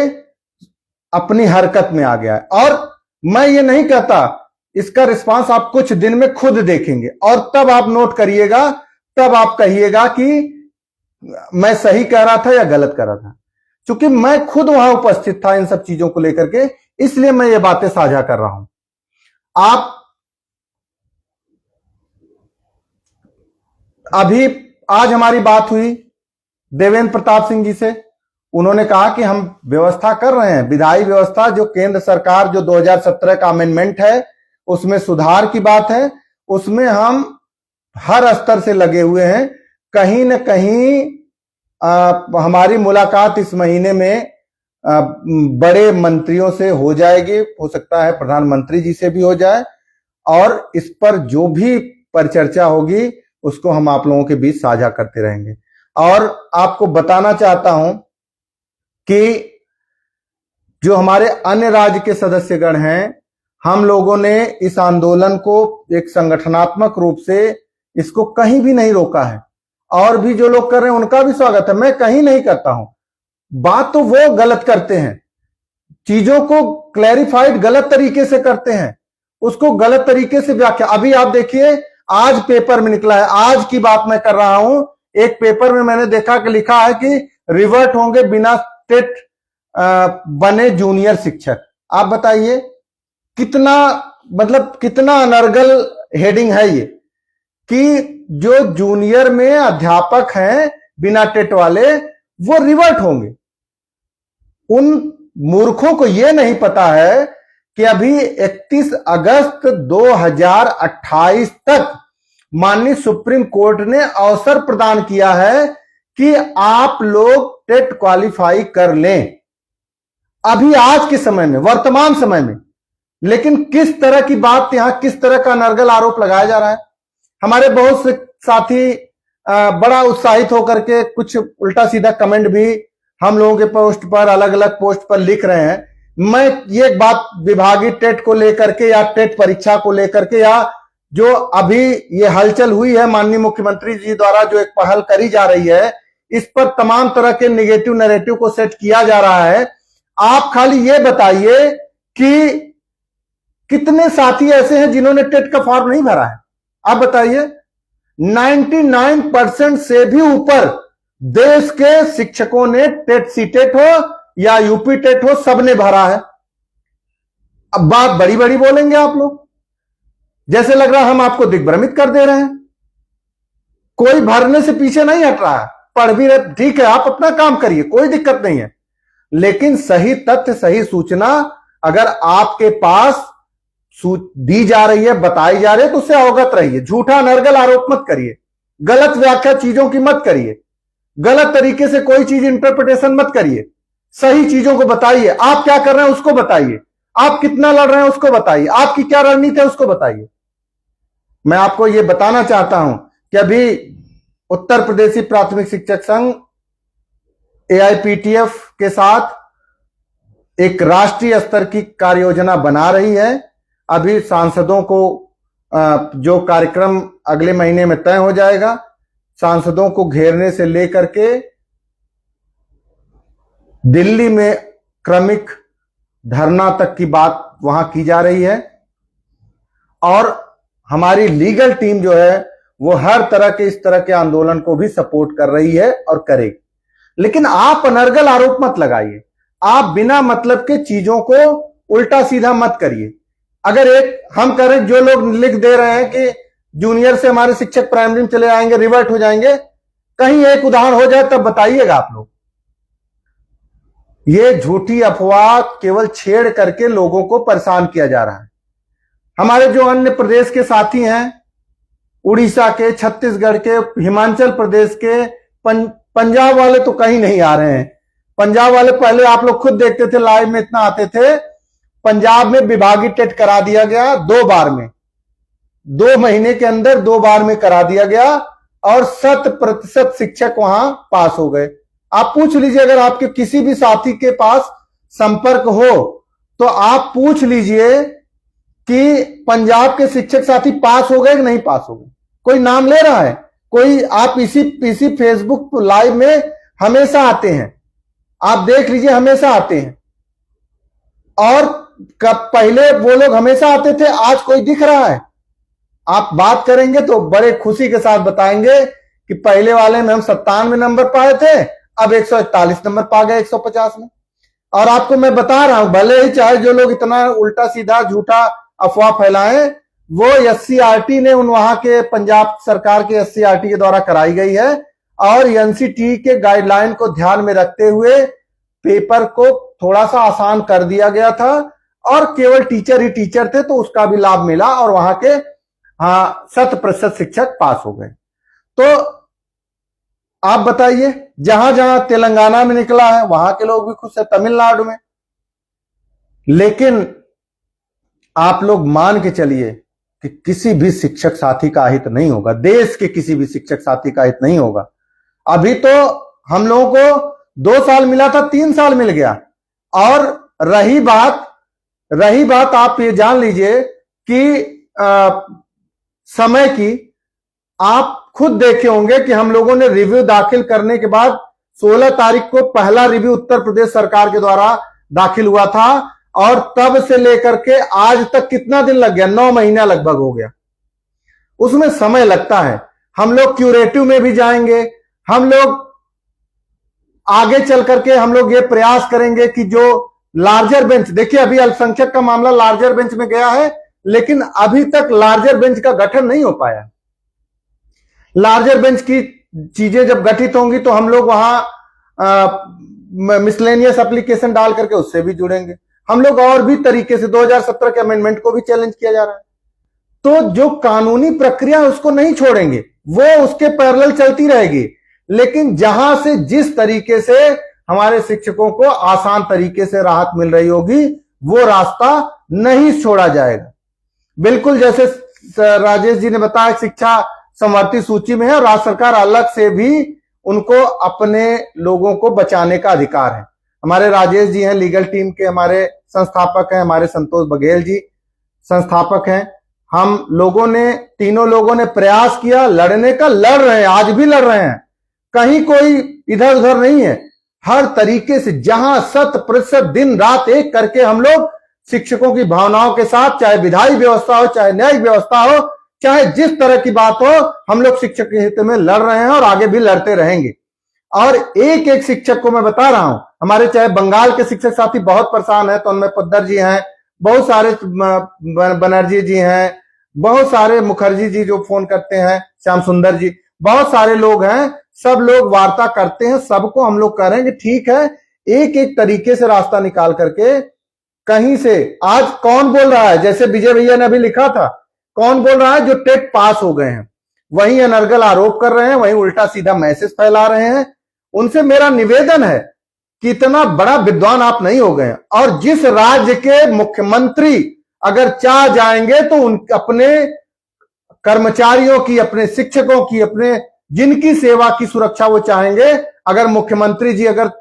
Speaker 1: अपनी हरकत में आ गया है। और मैं ये नहीं कहता, इसका रिस्पांस आप कुछ दिन में खुद देखेंगे और तब आप नोट करिएगा, तब आप कहिएगा कि मैं सही कह रहा था या गलत कर रहा था। क्योंकि मैं खुद वहां उपस्थित था इन सब चीजों को लेकर के, इसलिए मैं ये बातें साझा कर रहा हूं। आप अभी आज हमारी बात हुई देवेंद्र प्रताप सिंह जी से, उन्होंने कहा कि हम व्यवस्था कर रहे हैं, विधायी व्यवस्था जो केंद्र सरकार जो 2017 का अमेंडमेंट है उसमें सुधार की बात है, उसमें हम हर स्तर से लगे हुए हैं। कहीं न कहीं हमारी मुलाकात इस महीने में बड़े मंत्रियों से हो जाएगी, हो सकता है प्रधानमंत्री जी से भी हो जाए, और इस पर जो भी परिचर्चा होगी उसको हम आप लोगों के बीच साझा करते रहेंगे। और आपको बताना चाहता हूं कि जो हमारे अन्य राज्य के सदस्यगण हैं, हम लोगों ने इस आंदोलन को एक संगठनात्मक रूप से इसको कहीं भी नहीं रोका है, और भी जो लोग कर रहे हैं उनका भी स्वागत है। मैं कहीं नहीं करता हूं, बात तो वो गलत करते हैं, चीजों को क्लैरिफाइड गलत तरीके से करते हैं, उसको गलत तरीके से व्याख्या। अभी आप देखिए आज पेपर में निकला है, आज की बात मैं कर रहा हूं, एक पेपर में मैंने देखा कि लिखा है कि रिवर्ट होंगे बिना टेट बने जूनियर शिक्षक। आप बताइए कितना, मतलब कितना अनर्गल हेडिंग है ये, कि जो जूनियर में अध्यापक हैं बिना टेट वाले वो रिवर्ट होंगे। उन मूर्खों को यह नहीं पता है कि अभी 31 अगस्त 2028 तक माननीय सुप्रीम कोर्ट ने अवसर प्रदान किया है कि आप लोग टेट क्वालिफाई कर लें, अभी आज के समय में, वर्तमान समय में। लेकिन किस तरह की बात, यहां किस तरह का अनर्गल आरोप लगाया जा रहा है। हमारे बहुत से साथी बड़ा उत्साहित होकर के कुछ उल्टा सीधा कमेंट भी हम लोगों के पोस्ट पर, अलग अलग पोस्ट पर लिख रहे हैं। मैं ये बात विभागीय टेट को लेकर के या टेट परीक्षा को लेकर के, या जो अभी ये हलचल हुई है माननीय मुख्यमंत्री जी द्वारा जो एक पहल करी जा रही है, इस पर तमाम तरह के निगेटिव नैरेटिव को सेट किया जा रहा है। आप खाली ये बताइए कि कितने साथी ऐसे हैं जिन्होंने टेट का फॉर्म नहीं भरा है। आप बताइए, 99% से भी ऊपर देश के शिक्षकों ने टेट सीटेट हो या यूपी टेट हो, सबने भरा है। अब बात बड़ी बड़ी बोलेंगे आप लोग, जैसे लग रहा हम आपको दिग्भ्रमित कर दे रहे हैं। कोई भरने से पीछे नहीं हट रहा है, पढ़ भी रहे, ठीक है, आप अपना काम करिए, कोई दिक्कत नहीं है। लेकिन सही तथ्य, सही सूचना अगर आपके पास दी जा रही है, बताई जा रही है, तो उससे अवगत रहिए। झूठा अनर्गल आरोप मत करिए, गलत व्याख्या चीजों की मत करिए, गलत तरीके से कोई चीज इंटरप्रिटेशन मत करिए, सही चीजों को बताइए। आप क्या कर रहे हैं उसको बताइए, आप कितना लड़ रहे हैं उसको बताइए, आपकी क्या रणनीति है उसको बताइए। मैं आपको यह बताना चाहता हूं कि अभी उत्तर प्रदेशी प्राथमिक शिक्षक संघ AIPTF के साथ एक राष्ट्रीय स्तर की कार्य योजना बना रही है। अभी सांसदों को जो कार्यक्रम अगले महीने में तय हो जाएगा, सांसदों को घेरने से लेकर के दिल्ली में क्रमिक धरना तक की बात वहां की जा रही है। और हमारी लीगल टीम जो है वो हर तरह के इस तरह के आंदोलन को भी सपोर्ट कर रही है और करेगी। लेकिन आप अनर्गल आरोप मत लगाइए, आप बिना मतलब के चीजों को उल्टा सीधा मत करिए। अगर एक हम करें, जो लोग लिख दे रहे हैं कि जूनियर से हमारे शिक्षक प्राइमरी में चले आएंगे, रिवर्ट हो जाएंगे, कहीं एक उदाहरण हो जाए तब बताइएगा आप लोग। ये झूठी अफवाह केवल छेड़ करके लोगों को परेशान किया जा रहा है। हमारे जो अन्य प्रदेश के साथी हैं, उड़ीसा के, छत्तीसगढ़ के, हिमाचल प्रदेश के, पंजाब वाले तो कहीं नहीं आ रहे हैं। पंजाब वाले पहले आप लोग खुद देखते थे, लाइव में इतना आते थे। पंजाब में विभागीय टेट करा दिया गया 2 बार में, 2 महीने के अंदर 2 बार में करा दिया गया और 100% शिक्षक वहां पास हो गए। आप पूछ लीजिए, अगर आपके किसी भी साथी के पास संपर्क हो तो आप पूछ लीजिए कि पंजाब के शिक्षक साथी पास हो गए कि नहीं पास हो गए। कोई नाम ले रहा है कोई? आप इसी फेसबुक लाइव में हमेशा आते हैं, आप देख लीजिए, हमेशा आते हैं। और पहले वो लोग हमेशा आते थे, आज कोई दिख रहा है? आप बात करेंगे तो बड़े खुशी के साथ बताएंगे कि पहले वाले में हम 97 नंबर पाए थे, अब 141 नंबर पा गए 150 में। और आपको मैं बता रहा हूं, भले ही चाहे जो लोग इतना उल्टा सीधा झूठा अफवाह फैलाएं, वो SCRT ने वहां के पंजाब सरकार के SCRT के द्वारा कराई गई है और NCT के गाइडलाइन को ध्यान में रखते हुए पेपर को थोड़ा सा आसान कर दिया गया था और केवल टीचर ही टीचर थे, तो उसका भी लाभ मिला और वहां के 100% शिक्षक पास हो गए। तो आप बताइए, जहां जहां तेलंगाना में निकला है वहां के लोग भी खुश है, तमिलनाडु में। लेकिन आप लोग मान के चलिए कि किसी भी शिक्षक साथी का हित नहीं होगा, देश के किसी भी शिक्षक साथी का हित नहीं होगा। अभी तो हम लोगों को 2 साल मिला था, 3 साल मिल गया। और रही बात आप ये जान लीजिए कि समय की, आप खुद देखे होंगे कि हम लोगों ने रिव्यू दाखिल करने के बाद 16 तारीख को पहला रिव्यू उत्तर प्रदेश सरकार के द्वारा दाखिल हुआ था और तब से लेकर के आज तक कितना दिन लग गया? 9 महीना लगभग हो गया। उसमें समय लगता है। हम लोग क्यूरेटिव में भी जाएंगे, हम लोग आगे चल करके हम लोग ये प्रयास करेंगे कि जो लार्जर बेंच, देखिए अभी अल्पसंख्यक का मामला लार्जर बेंच में गया है, लेकिन अभी तक लार्जर बेंच का गठन नहीं हो पाया। लार्जर बेंच की चीजें जब गठित होंगी तो हम लोग वहां मिसलेनियस एप्लीकेशन डाल करके उससे भी जुड़ेंगे। हम लोग और भी तरीके से 2017 के अमेंडमेंट को भी चैलेंज किया जा रहा है। तो जो कानूनी प्रक्रिया है उसको नहीं छोड़ेंगे, वो उसके पैरेलल चलती रहेगी। लेकिन जहां से जिस तरीके से हमारे शिक्षकों को आसान तरीके से राहत मिल रही होगी, वो रास्ता नहीं छोड़ा जाएगा। बिल्कुल जैसे राजेश जी ने बताया, शिक्षा समवर्ती सूची में है और राज्य सरकार अलग से भी उनको अपने लोगों को बचाने का अधिकार है। हमारे राजेश जी हैं, लीगल टीम के हमारे संस्थापक हैं, हमारे संतोष बघेल जी संस्थापक हैं। हम लोगों ने, तीनों लोगों ने प्रयास किया लड़ने का, लड़ रहे हैं, आज भी लड़ रहे हैं, कहीं कोई इधर उधर नहीं है। हर तरीके से जहां 100% दिन रात एक करके हम लोग शिक्षकों की भावनाओं के साथ, चाहे विधायी व्यवस्था हो, चाहे न्यायिक व्यवस्था हो, चाहे जिस तरह की बात हो, हम लोग शिक्षक के हित में लड़ रहे हैं और आगे भी लड़ते रहेंगे। और एक एक शिक्षक को मैं बता रहा हूं, हमारे चाहे बंगाल के शिक्षक साथी बहुत परेशान है, तो उनमें पद्दर जी हैं, बहुत सारे बनर्जी जी हैं, बहुत सारे मुखर्जी जी जो फोन करते हैं, श्याम सुंदर जी, बहुत सारे लोग हैं, सब लोग वार्ता करते हैं। सबको हम लोग कह रहे हैं कि ठीक है, एक एक तरीके से रास्ता निकाल करके कहीं से, आज कौन बोल रहा है, जैसे विजय भैया ने अभी लिखा था, कौन बोल रहा है? जो टेट पास हो गए हैं वही अनर्गल आरोप कर रहे हैं, वही उल्टा सीधा मैसेज फैला रहे हैं। उनसे मेरा निवेदन है कि इतना बड़ा विद्वान आप नहीं हो गए। और जिस राज्य के मुख्यमंत्री अगर चाह जाएंगे तो उन अपने कर्मचारियों की, अपने शिक्षकों की, अपने जिनकी सेवा की सुरक्षा वो चाहेंगे, अगर मुख्यमंत्री जी अगर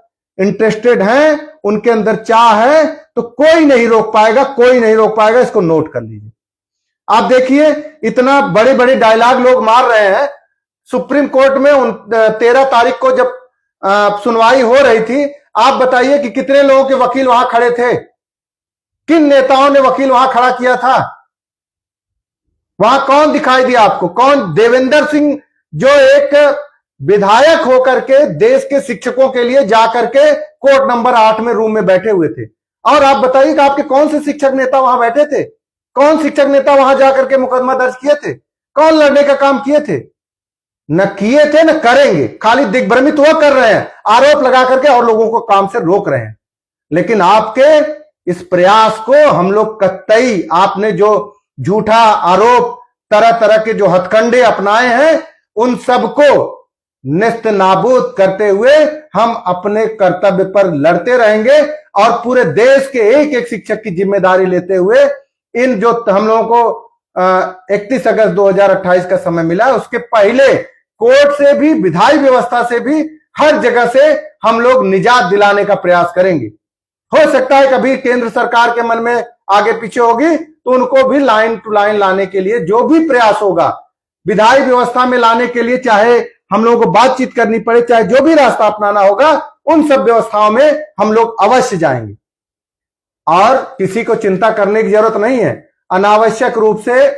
Speaker 1: इंटरेस्टेड हैं, उनके अंदर चाह है, तो कोई नहीं रोक पाएगा, कोई नहीं रोक पाएगा। इसको नोट कर लीजिए। आप देखिए, इतना बड़े बड़े डायलॉग लोग मार रहे हैं। सुप्रीम कोर्ट में 13 तारीख को जब सुनवाई हो रही थी, आप बताइए कि कितने लोगों के वकील वहां खड़े थे, किन नेताओं ने वकील वहां खड़ा किया था? वहां कौन दिखाई दिया आपको? कौन? देवेंद्र सिंह, जो एक विधायक होकर के देश के शिक्षकों के लिए जाकर के कोर्ट नंबर 8 में रूम में बैठे हुए थे। और आप बताइए कि आपके कौन से शिक्षक नेता वहां बैठे थे? कौन शिक्षक नेता वहां जाकर के मुकदमा दर्ज किए थे? कौन लड़ने का काम किए थे? न किए थे न करेंगे। खाली दिग्भ्रमित वो कर रहे हैं, आरोप लगा करके और लोगों को काम से रोक रहे हैं। लेकिन आपके इस प्रयास को हम लोग कतई, आपने जो झूठा आरोप, तरह तरह के जो हथकंडे अपनाए हैं, उन सबको नेस्त नाबूद करते हुए हम अपने कर्तव्य पर लड़ते रहेंगे और पूरे देश के एक एक शिक्षक की जिम्मेदारी लेते हुए इन जो हम लोगों को 31 अगस्त 2028 का समय मिला, उसके पहले कोर्ट से भी, विधायी व्यवस्था से भी, हर जगह से हम लोग निजात दिलाने का प्रयास करेंगे। हो सकता है कभी केंद्र सरकार के मन में आगे पीछे होगी, तो उनको भी लाइन टू लाइन लाने के लिए जो भी प्रयास होगा, विधायी व्यवस्था में लाने के लिए, चाहे हम लोगों को बातचीत करनी पड़े, चाहे जो भी रास्ता अपनाना होगा, उन सब व्यवस्थाओं में हम लोग अवश्य जाएंगे। और किसी को चिंता करने की जरूरत नहीं है। अनावश्यक रूप से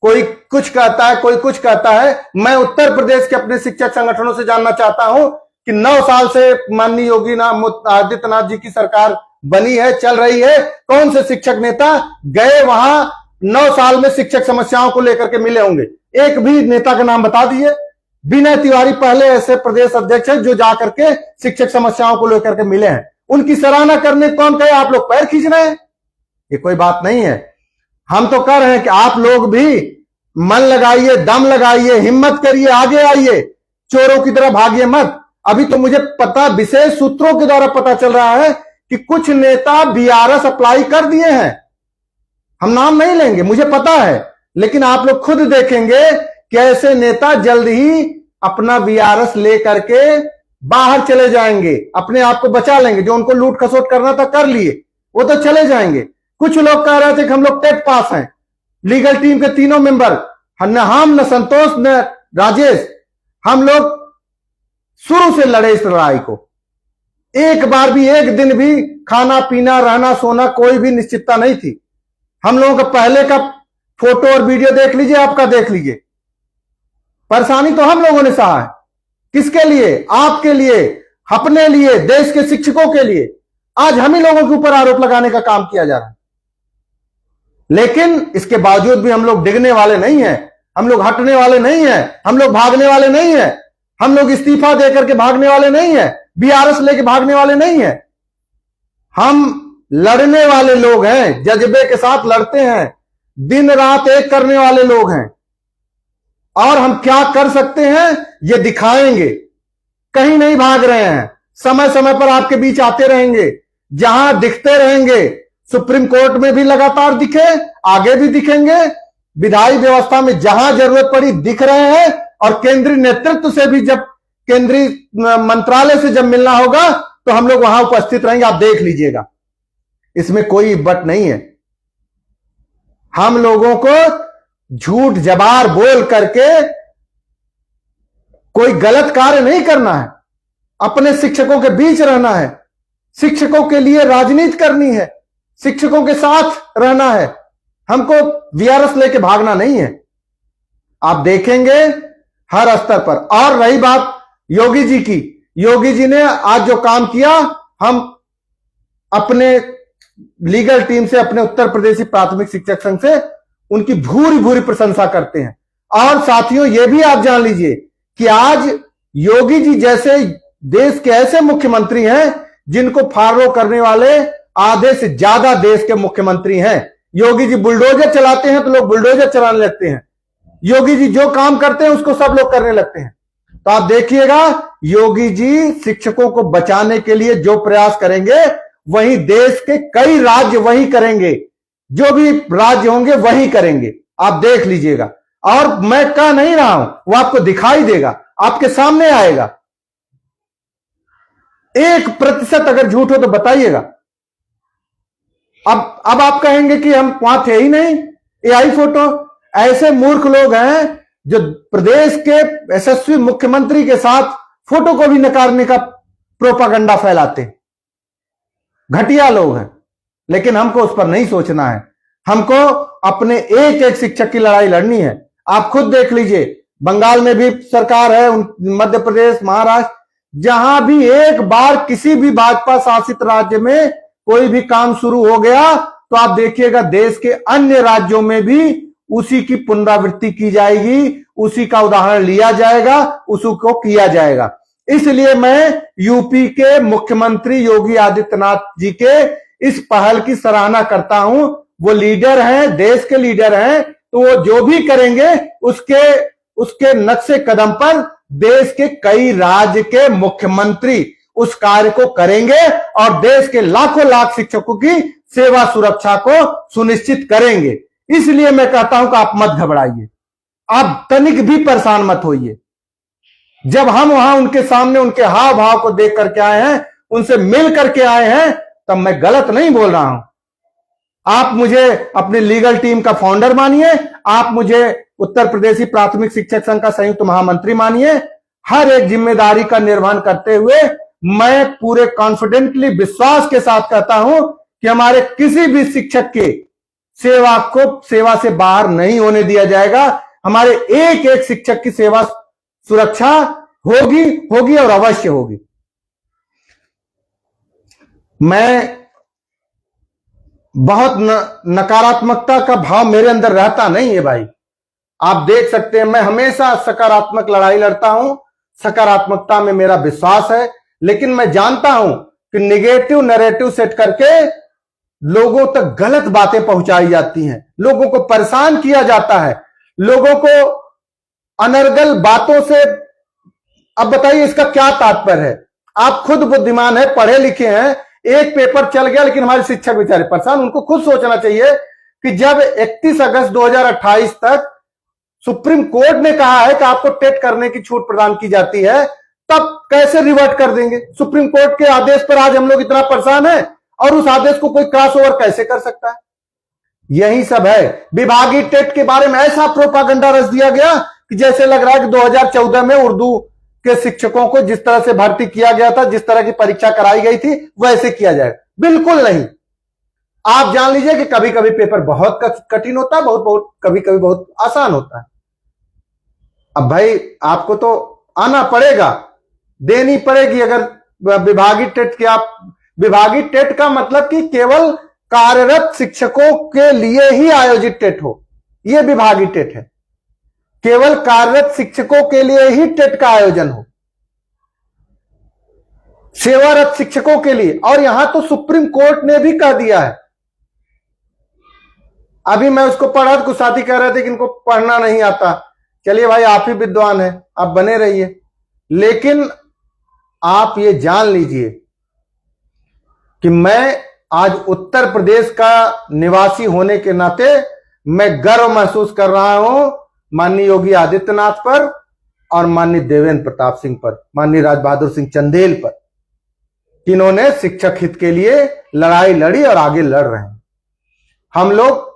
Speaker 1: कोई कुछ कहता है, कोई कुछ कहता है। मैं उत्तर प्रदेश के अपने शिक्षक संगठनों से जानना चाहता हूं कि 9 साल से माननीय योगी आदित्यनाथ जी की सरकार बनी है, चल रही है, कौन से शिक्षक नेता गए वहां 9 साल में शिक्षक समस्याओं को लेकर के मिले होंगे? एक भी नेता का नाम बता दीजिए। विनय तिवारी पहले ऐसे प्रदेश अध्यक्ष हैं जो जाकर के शिक्षक समस्याओं को लेकर के मिले हैं। उनकी सराहना करने कौन कहे? आप लोग पैर खींच रहे हैं, ये कोई बात नहीं है। हम तो कह रहे हैं कि आप लोग भी मन लगाइए, दम लगाइए, हिम्मत करिए, आगे आइए, चोरों की तरह भागिए मत। अभी तो मुझे पता, विशेष सूत्रों के द्वारा पता चल रहा है कि कुछ नेता बीआरएस अप्लाई कर दिए हैं। हम नाम नहीं लेंगे, मुझे पता है, लेकिन आप लोग खुद देखेंगे कि ऐसे नेता जल्द ही अपना बीआरएस लेकर के बाहर चले जाएंगे, अपने आप को बचा लेंगे। जो उनको लूट खसोट करना था कर लिए, वो तो चले जाएंगे। कुछ लोग कह रहे थे कि हम लोग टेट पास हैं, लीगल टीम के तीनों मेंबर, न हम, न संतोष, न राजेश, हम लोग शुरू से लड़े इस लड़ाई को। एक बार भी, एक दिन भी खाना पीना, रहना सोना, कोई भी निश्चितता नहीं थी। हम लोगों का पहले का फोटो और वीडियो देख लीजिए, आपका देख लीजिए। परेशानी तो हम लोगों ने सहा है। किसके लिए? आपके लिए, अपने लिए, देश के शिक्षकों के लिए। आज हम ही लोगों के ऊपर आरोप लगाने का काम किया जा रहा है। लेकिन इसके बावजूद भी हम लोग डिगने वाले नहीं हैं, हम लोग हटने वाले नहीं हैं, हम लोग भागने वाले नहीं हैं, हम लोग इस्तीफा देकर के भागने वाले नहीं हैं, बीआरएस लेके भागने वाले नहीं हैं। हम लड़ने वाले लोग हैं, जज्बे के साथ लड़ते हैं, दिन रात एक करने वाले लोग हैं। और हम क्या कर सकते हैं ये दिखाएंगे। कहीं नहीं भाग रहे हैं, समय समय पर आपके बीच आते रहेंगे, जहां दिखते रहेंगे। सुप्रीम कोर्ट में भी लगातार दिखे, आगे भी दिखेंगे, विधायी व्यवस्था में जहां जरूरत पड़ी दिख रहे हैं, और केंद्रीय नेतृत्व से भी, जब केंद्रीय मंत्रालय से जब मिलना होगा, तो हम लोग वहां उपस्थित रहेंगे। आप देख लीजिएगा, इसमें कोई बट नहीं है। हम लोगों को झूठ जबार बोल करके कोई गलत कार्य नहीं करना है, अपने शिक्षकों के बीच रहना है, शिक्षकों के लिए राजनीति करनी है, शिक्षकों के साथ रहना है। हमको वीआरएस लेके भागना नहीं है। आप देखेंगे हर स्तर पर। और रही बात योगी जी की, योगी जी ने आज जो काम किया, हम अपने लीगल टीम से, अपने उत्तर प्रदेशी प्राथमिक शिक्षक संघ से उनकी भूरी भूरी प्रशंसा करते हैं। और साथियों, यह भी आप जान लीजिए कि आज योगी जी जैसे देश के ऐसे मुख्यमंत्री हैं जिनको फॉलो करने वाले आधे से ज्यादा देश के मुख्यमंत्री हैं। योगी जी बुलडोजर चलाते हैं तो लोग बुलडोजर चलाने लगते हैं। योगी जी जो काम करते हैं उसको सब लोग करने लगते हैं। तो आप देखिएगा, योगी जी शिक्षकों को बचाने के लिए जो प्रयास करेंगे, वही देश के कई राज्य वही करेंगे, जो भी राज्य होंगे वही करेंगे। आप देख लीजिएगा। और मैं कह नहीं रहा हूं, वो आपको दिखाई देगा, आपके सामने आएगा। 1% अगर झूठ हो तो बताइएगा। अब आप कहेंगे कि हम वहां थे ही नहीं, एआई फोटो। ऐसे मूर्ख लोग हैं जो प्रदेश के यशस्वी मुख्यमंत्री के साथ फोटो को भी नकारने का प्रोपागंडा फैलाते। घटिया लोग हैं। लेकिन हमको उस पर नहीं सोचना है। हमको अपने एक एक शिक्षक की लड़ाई लड़नी है। आप खुद देख लीजिए, बंगाल में भी सरकार है, मध्य प्रदेश, महाराष्ट्र, जहां भी एक बार किसी भी भाजपा शासित राज्य में कोई भी काम शुरू हो गया तो आप देखिएगा देश के अन्य राज्यों में भी उसी की पुनरावृत्ति की जाएगी, उसी का उदाहरण लिया जाएगा, उसी को किया जाएगा। इसलिए मैं यूपी के मुख्यमंत्री योगी आदित्यनाथ जी के इस पहल की सराहना करता हूं। वो लीडर हैं, देश के लीडर हैं, तो वो जो भी करेंगे उसके नक्शे कदम पर देश के कई राज्य के मुख्यमंत्री उस कार्य को करेंगे और देश के लाखों लाख शिक्षकों की सेवा सुरक्षा को सुनिश्चित करेंगे। इसलिए मैं कहता हूं कि आप मत घबराइए, आप तनिक भी परेशान मत होइए। जब हम वहां उनके सामने उनके हाव भाव को देख करके आए हैं, उनसे मिल करके आए हैं, तब मैं गलत नहीं बोल रहा हूं। आप मुझे अपनी लीगल टीम का फाउंडर मानिए, आप मुझे उत्तर प्रदेशी प्राथमिक शिक्षक संघ का संयुक्त महामंत्री मानिए। हर एक जिम्मेदारी का निर्वहन करते हुए मैं पूरे कॉन्फिडेंटली विश्वास के साथ कहता हूं कि हमारे किसी भी शिक्षक के सेवा से बाहर नहीं होने दिया जाएगा। हमारे एक एक शिक्षक की सेवा सुरक्षा होगी और अवश्य होगी। मैं बहुत नकारात्मकता का भाव मेरे अंदर रहता नहीं है भाई। आप देख सकते हैं मैं हमेशा सकारात्मक लड़ाई लड़ता हूं, सकारात्मकता में मेरा विश्वास है। लेकिन मैं जानता हूं कि निगेटिव नैरेटिव सेट करके लोगों तक गलत बातें पहुंचाई जाती हैं, लोगों को परेशान किया जाता है, लोगों को अनर्गल बातों से। अब बताइए इसका क्या तात्पर्य है? आप खुद बुद्धिमान है, पढ़े लिखे हैं, एक पेपर चल गया लेकिन हमारे शिक्षक बेचारे परेशान। उनको खुद सोचना चाहिए कि जब 31 अगस्त 2028 तक सुप्रीम कोर्ट ने कहा है कि आपको टेट करने की छूट प्रदान की जाती है, तब कैसे रिवर्ट कर देंगे? सुप्रीम कोर्ट के आदेश पर आज हम लोग इतना परेशान हैं और उस आदेश को कोई क्रॉस ओवर कैसे कर सकता है? यही सब है। विभागीय टेट के बारे में ऐसा प्रोपागंडा रच दिया गया कि जैसे लग रहा है कि 2014 में उर्दू के शिक्षकों को जिस तरह से भर्ती किया गया था, जिस तरह की परीक्षा कराई गई थी, वैसे किया जाए। बिल्कुल नहीं। आप जान लीजिए कि कभी कभी पेपर बहुत कठिन होता है, बहुत कभी कभी बहुत आसान होता है। अब भाई आपको तो आना पड़ेगा, देनी पड़ेगी। अगर विभागीय टेट का मतलब कि केवल कार्यरत शिक्षकों के लिए ही आयोजित टेट हो, यह विभागीय टेट है। केवल कार्यरत शिक्षकों के लिए ही टेट का आयोजन हो, सेवारत शिक्षकों के लिए। और यहां तो सुप्रीम कोर्ट ने भी कह दिया है। अभी मैं उसको पढ़ा तो कुछ साथी कह रहे थे कि इनको पढ़ना नहीं आता। चलिए भाई, आप ही विद्वान हैं, आप बने रहिए। लेकिन आप ये जान लीजिए कि मैं आज उत्तर प्रदेश का निवासी होने के नाते मैं गर्व महसूस कर रहा हूं माननीय योगी आदित्यनाथ पर और माननीय देवेंद्र प्रताप सिंह पर, माननीय राज बहादुर सिंह चंदेल पर, जिन्होंने शिक्षक हित के लिए लड़ाई लड़ी और आगे लड़ रहे हैं। हम लोग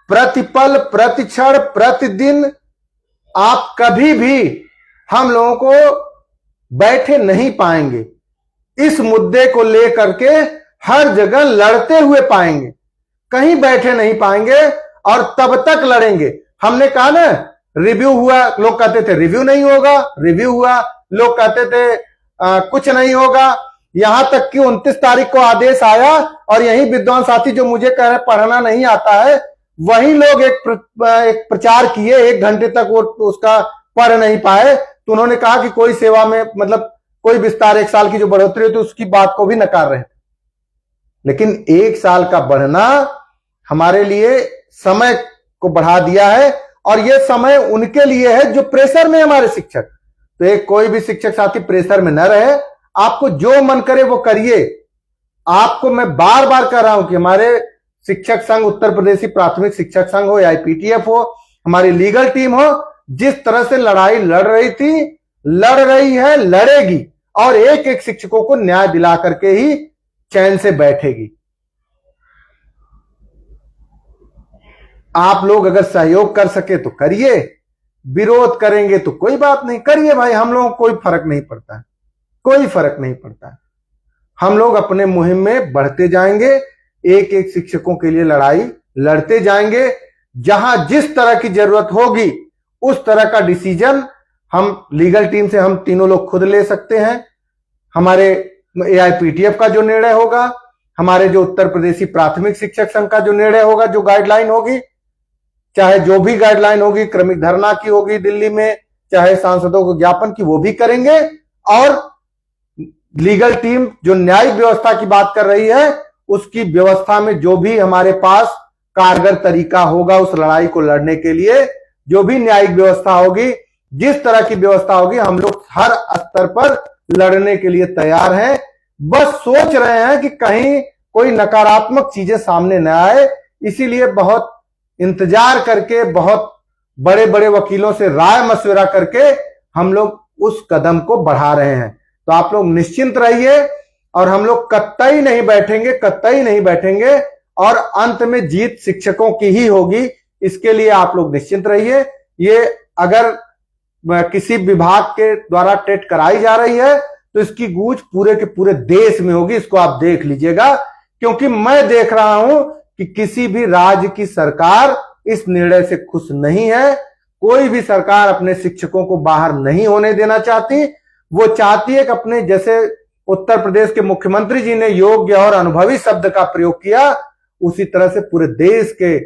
Speaker 1: प्रतिपल, प्रतिक्षण, प्रतिदिन, आप कभी भी हम लोगों को बैठे नहीं पाएंगे। इस मुद्दे को लेकर के हर जगह लड़ते हुए पाएंगे, कहीं बैठे नहीं पाएंगे और तब तक लड़ेंगे। हमने कहा ना, रिव्यू हुआ, लोग कहते थे रिव्यू नहीं होगा, रिव्यू हुआ, लोग कहते थे कुछ नहीं होगा। यहां तक कि 29 तारीख को आदेश आया और यही विद्वान साथी जो मुझे कह रहे पढ़ना नहीं आता है, वही लोग एक प्रचार किए, 1 घंटे तक वो उसका पढ़ नहीं पाए। तो उन्होंने कहा कि कोई सेवा में मतलब कोई विस्तार 1 साल की जो बढ़ोतरी होती है उसकी बात को भी नकार रहे। लेकिन 1 साल का बढ़ना हमारे लिए समय को बढ़ा दिया है और यह समय उनके लिए है जो प्रेशर में हमारे शिक्षक। तो एक कोई भी शिक्षक साथी प्रेशर में न रहे, आपको जो मन करे वो करिए। आपको मैं बार बार कह रहा हूं कि हमारे शिक्षक संघ, उत्तर प्रदेशी प्राथमिक शिक्षक संघ हो या IPTF हो, हमारी लीगल टीम हो, जिस तरह से लड़ाई लड़ रही थी, लड़ रही है, लड़ेगी और एक एक शिक्षकों को न्याय दिला करके ही चैन से बैठेगी। आप लोग अगर सहयोग कर सके तो करिए, विरोध करेंगे तो कोई बात नहीं, करिए भाई, हम लोगों को कोई फर्क नहीं पड़ता है, कोई फर्क नहीं पड़ता है। हम लोग अपने मुहिम में बढ़ते जाएंगे, एक एक शिक्षकों के लिए लड़ाई लड़ते जाएंगे। जहां जिस तरह की जरूरत होगी उस तरह का डिसीजन हम लीगल टीम से हम तीनों लोग खुद ले सकते हैं। हमारे एआईपीटीएफ का जो निर्णय होगा, हमारे जो उत्तर प्रदेशी प्राथमिक शिक्षक संघ का जो निर्णय होगा, जो गाइडलाइन होगी, चाहे जो भी गाइडलाइन होगी, क्रमिक धरना की होगी दिल्ली में, चाहे सांसदों को ज्ञापन की, वो भी करेंगे। और लीगल टीम जो न्यायिक व्यवस्था की बात कर रही है, उसकी व्यवस्था में जो भी हमारे पास कारगर तरीका होगा उस लड़ाई को लड़ने के लिए, जो भी न्यायिक व्यवस्था होगी, जिस तरह की व्यवस्था होगी, हम लोग हर स्तर पर लड़ने के लिए तैयार हैं। बस सोच रहे हैं कि कहीं कोई नकारात्मक चीजें सामने न आए, इसीलिए बहुत इंतजार करके, बहुत बड़े बड़े वकीलों से राय मशविरा करके हम लोग उस कदम को बढ़ा रहे हैं। तो आप लोग निश्चिंत रहिए, और हम लोग कतई नहीं बैठेंगे, कतई नहीं बैठेंगे, और अंत में जीत शिक्षकों की ही होगी, इसके लिए आप लोग निश्चिंत रहिए। ये अगर किसी विभाग के द्वारा टेट कराई जा रही है तो इसकी गूंज पूरे के पूरे देश में होगी, इसको आप देख लीजिएगा। क्योंकि मैं देख रहा हूं कि किसी भी राज्य की सरकार इस निर्णय से खुश नहीं है। कोई भी सरकार अपने शिक्षकों को बाहर नहीं होने देना चाहती। वो चाहती है कि अपने, जैसे उत्तर प्रदेश के मुख्यमंत्री जी ने योग्य और अनुभवी शब्द का प्रयोग किया, उसी तरह से पूरे देश के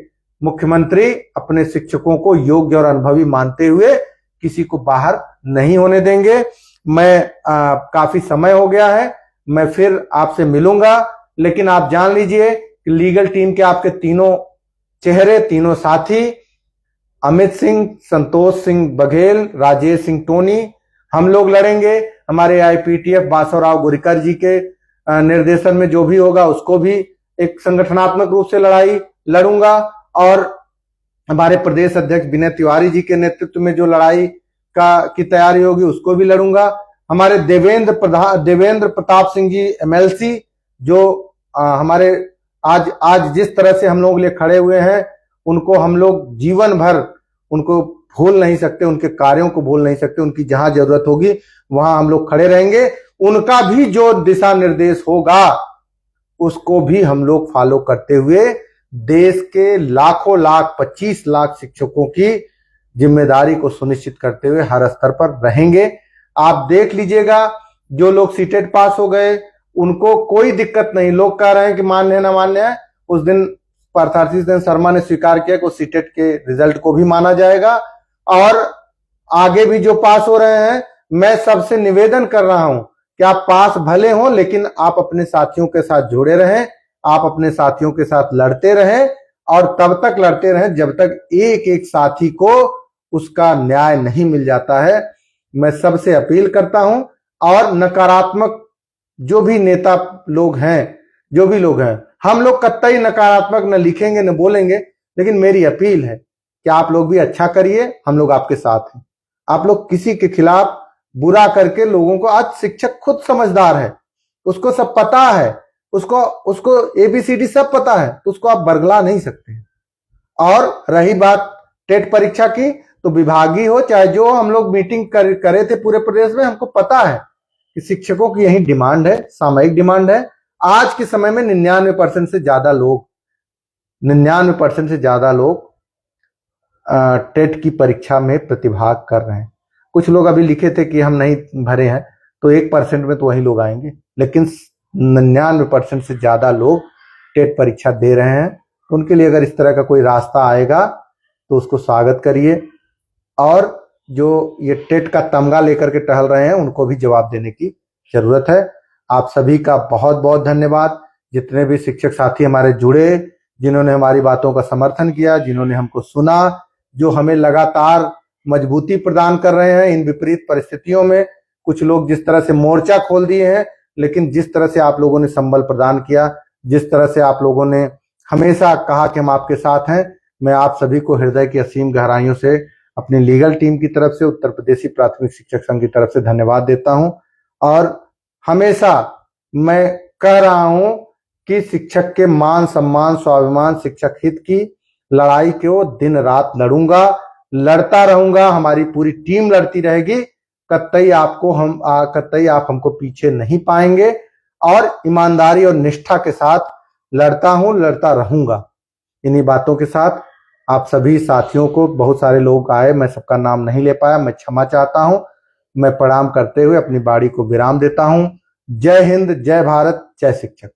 Speaker 1: मुख्यमंत्री अपने शिक्षकों को योग्य और अनुभवी मानते हुए किसी को बाहर नहीं होने देंगे। मैं काफी समय हो गया है, मैं फिर आपसे मिलूंगा, लेकिन आप जान लीजिए कि लीगल टीम के आपके तीनों चेहरे, तीनों साथी, अमित सिंह, संतोष सिंह बघेल, राजेश सिंह टोनी, हम लोग लड़ेंगे। हमारे आईपीटीएफ बासवराव गुरिकर जी के निर्देशन में जो भी होगा उसको भी एक संगठनात्मक रूप से लड़ाई लड़ूंगा, और हमारे प्रदेश अध्यक्ष विनय तिवारी जी के नेतृत्व में जो लड़ाई की तैयारी होगी उसको भी लड़ूंगा। हमारे देवेंद्र प्रताप सिंह जी एमएलसी, जो हमारे आज जिस तरह से हम लोग लिए खड़े हुए हैं, उनको हम लोग जीवन भर उनको भूल नहीं सकते, उनके कार्यों को भूल नहीं सकते। उनकी जहां जरूरत होगी वहां हम लोग खड़े रहेंगे। उनका भी जो दिशा निर्देश होगा उसको भी हम लोग फॉलो करते हुए देश के लाखों लाख 25 लाख शिक्षकों की जिम्मेदारी को सुनिश्चित करते हुए हर स्तर पर रहेंगे। आप देख लीजिएगा, जो लोग सीटेट पास हो गए उनको कोई दिक्कत नहीं। लोग कह रहे हैं कि मान्य है ना मान्य है, उस दिन पार्थार्थी शर्मा ने स्वीकार किया कि सीटेट के रिजल्ट को भी माना जाएगा। और आगे भी जो पास हो रहे हैं, मैं सबसे निवेदन कर रहा हूं कि आप पास भले हो, लेकिन आप अपने साथियों के साथ जुड़े रहें, आप अपने साथियों के साथ लड़ते रहें, और तब तक लड़ते रहें जब तक एक एक साथी को उसका न्याय नहीं मिल जाता है। मैं सबसे अपील करता हूं, और नकारात्मक जो भी नेता लोग हैं, जो भी लोग हैं, हम लोग कतई नकारात्मक न लिखेंगे न बोलेंगे, लेकिन मेरी अपील है कि आप लोग भी अच्छा करिए, हम लोग आपके साथ हैं। आप लोग किसी के खिलाफ बुरा करके लोगों को, आज शिक्षक खुद समझदार है, उसको सब पता है, उसको एबीसीडी सब पता है, तो उसको आप बरगला नहीं सकते। और रही बात टेट परीक्षा की, तो विभागीय हो चाहे जो, हम लोग मीटिंग करे थे पूरे प्रदेश में, हमको पता है कि शिक्षकों की यही डिमांड है, सामयिक डिमांड है। आज के समय में 99% से ज्यादा लोग टेट की परीक्षा में प्रतिभाग कर रहे हैं। कुछ लोग अभी लिखे थे कि हम नहीं भरे हैं, तो 1% में तो वही लोग आएंगे, लेकिन 99% से ज्यादा लोग टेट परीक्षा दे रहे हैं। उनके लिए अगर इस तरह का कोई रास्ता आएगा तो उसको स्वागत करिए, और जो ये टेट का तमगा लेकर के टहल रहे हैं उनको भी जवाब देने की जरूरत है। आप सभी का बहुत बहुत धन्यवाद। जितने भी शिक्षक साथी हमारे जुड़े, जिन्होंने हमारी बातों का समर्थन किया, जिन्होंने हमको सुना, जो हमें लगातार मजबूती प्रदान कर रहे हैं इन विपरीत परिस्थितियों में। कुछ लोग जिस तरह से मोर्चा खोल दिए हैं, लेकिन जिस तरह से आप लोगों ने संबल प्रदान किया, जिस तरह से आप लोगों ने हमेशा कहा कि हम आपके साथ हैं, मैं आप सभी को हृदय की असीम गहराइयों से अपनी लीगल टीम की तरफ से, उत्तर प्रदेशी प्राथमिक शिक्षक संघ की तरफ से धन्यवाद देता हूं। और हमेशा मैं कह रहा हूं कि शिक्षक के मान सम्मान स्वाभिमान शिक्षक हित की लड़ाई को दिन रात लड़ूंगा, लड़ता रहूंगा। हमारी पूरी टीम लड़ती रहेगी। कतई आप हमको पीछे नहीं पाएंगे और ईमानदारी और निष्ठा के साथ लड़ता हूं, लड़ता रहूंगा। इन्हीं बातों के साथ आप सभी साथियों को, बहुत सारे लोग आए, मैं सबका नाम नहीं ले पाया, मैं क्षमा चाहता हूं। मैं प्रणाम करते हुए अपनी बाड़ी को विराम देता हूं। जय हिंद, जय भारत, जय शिक्षक।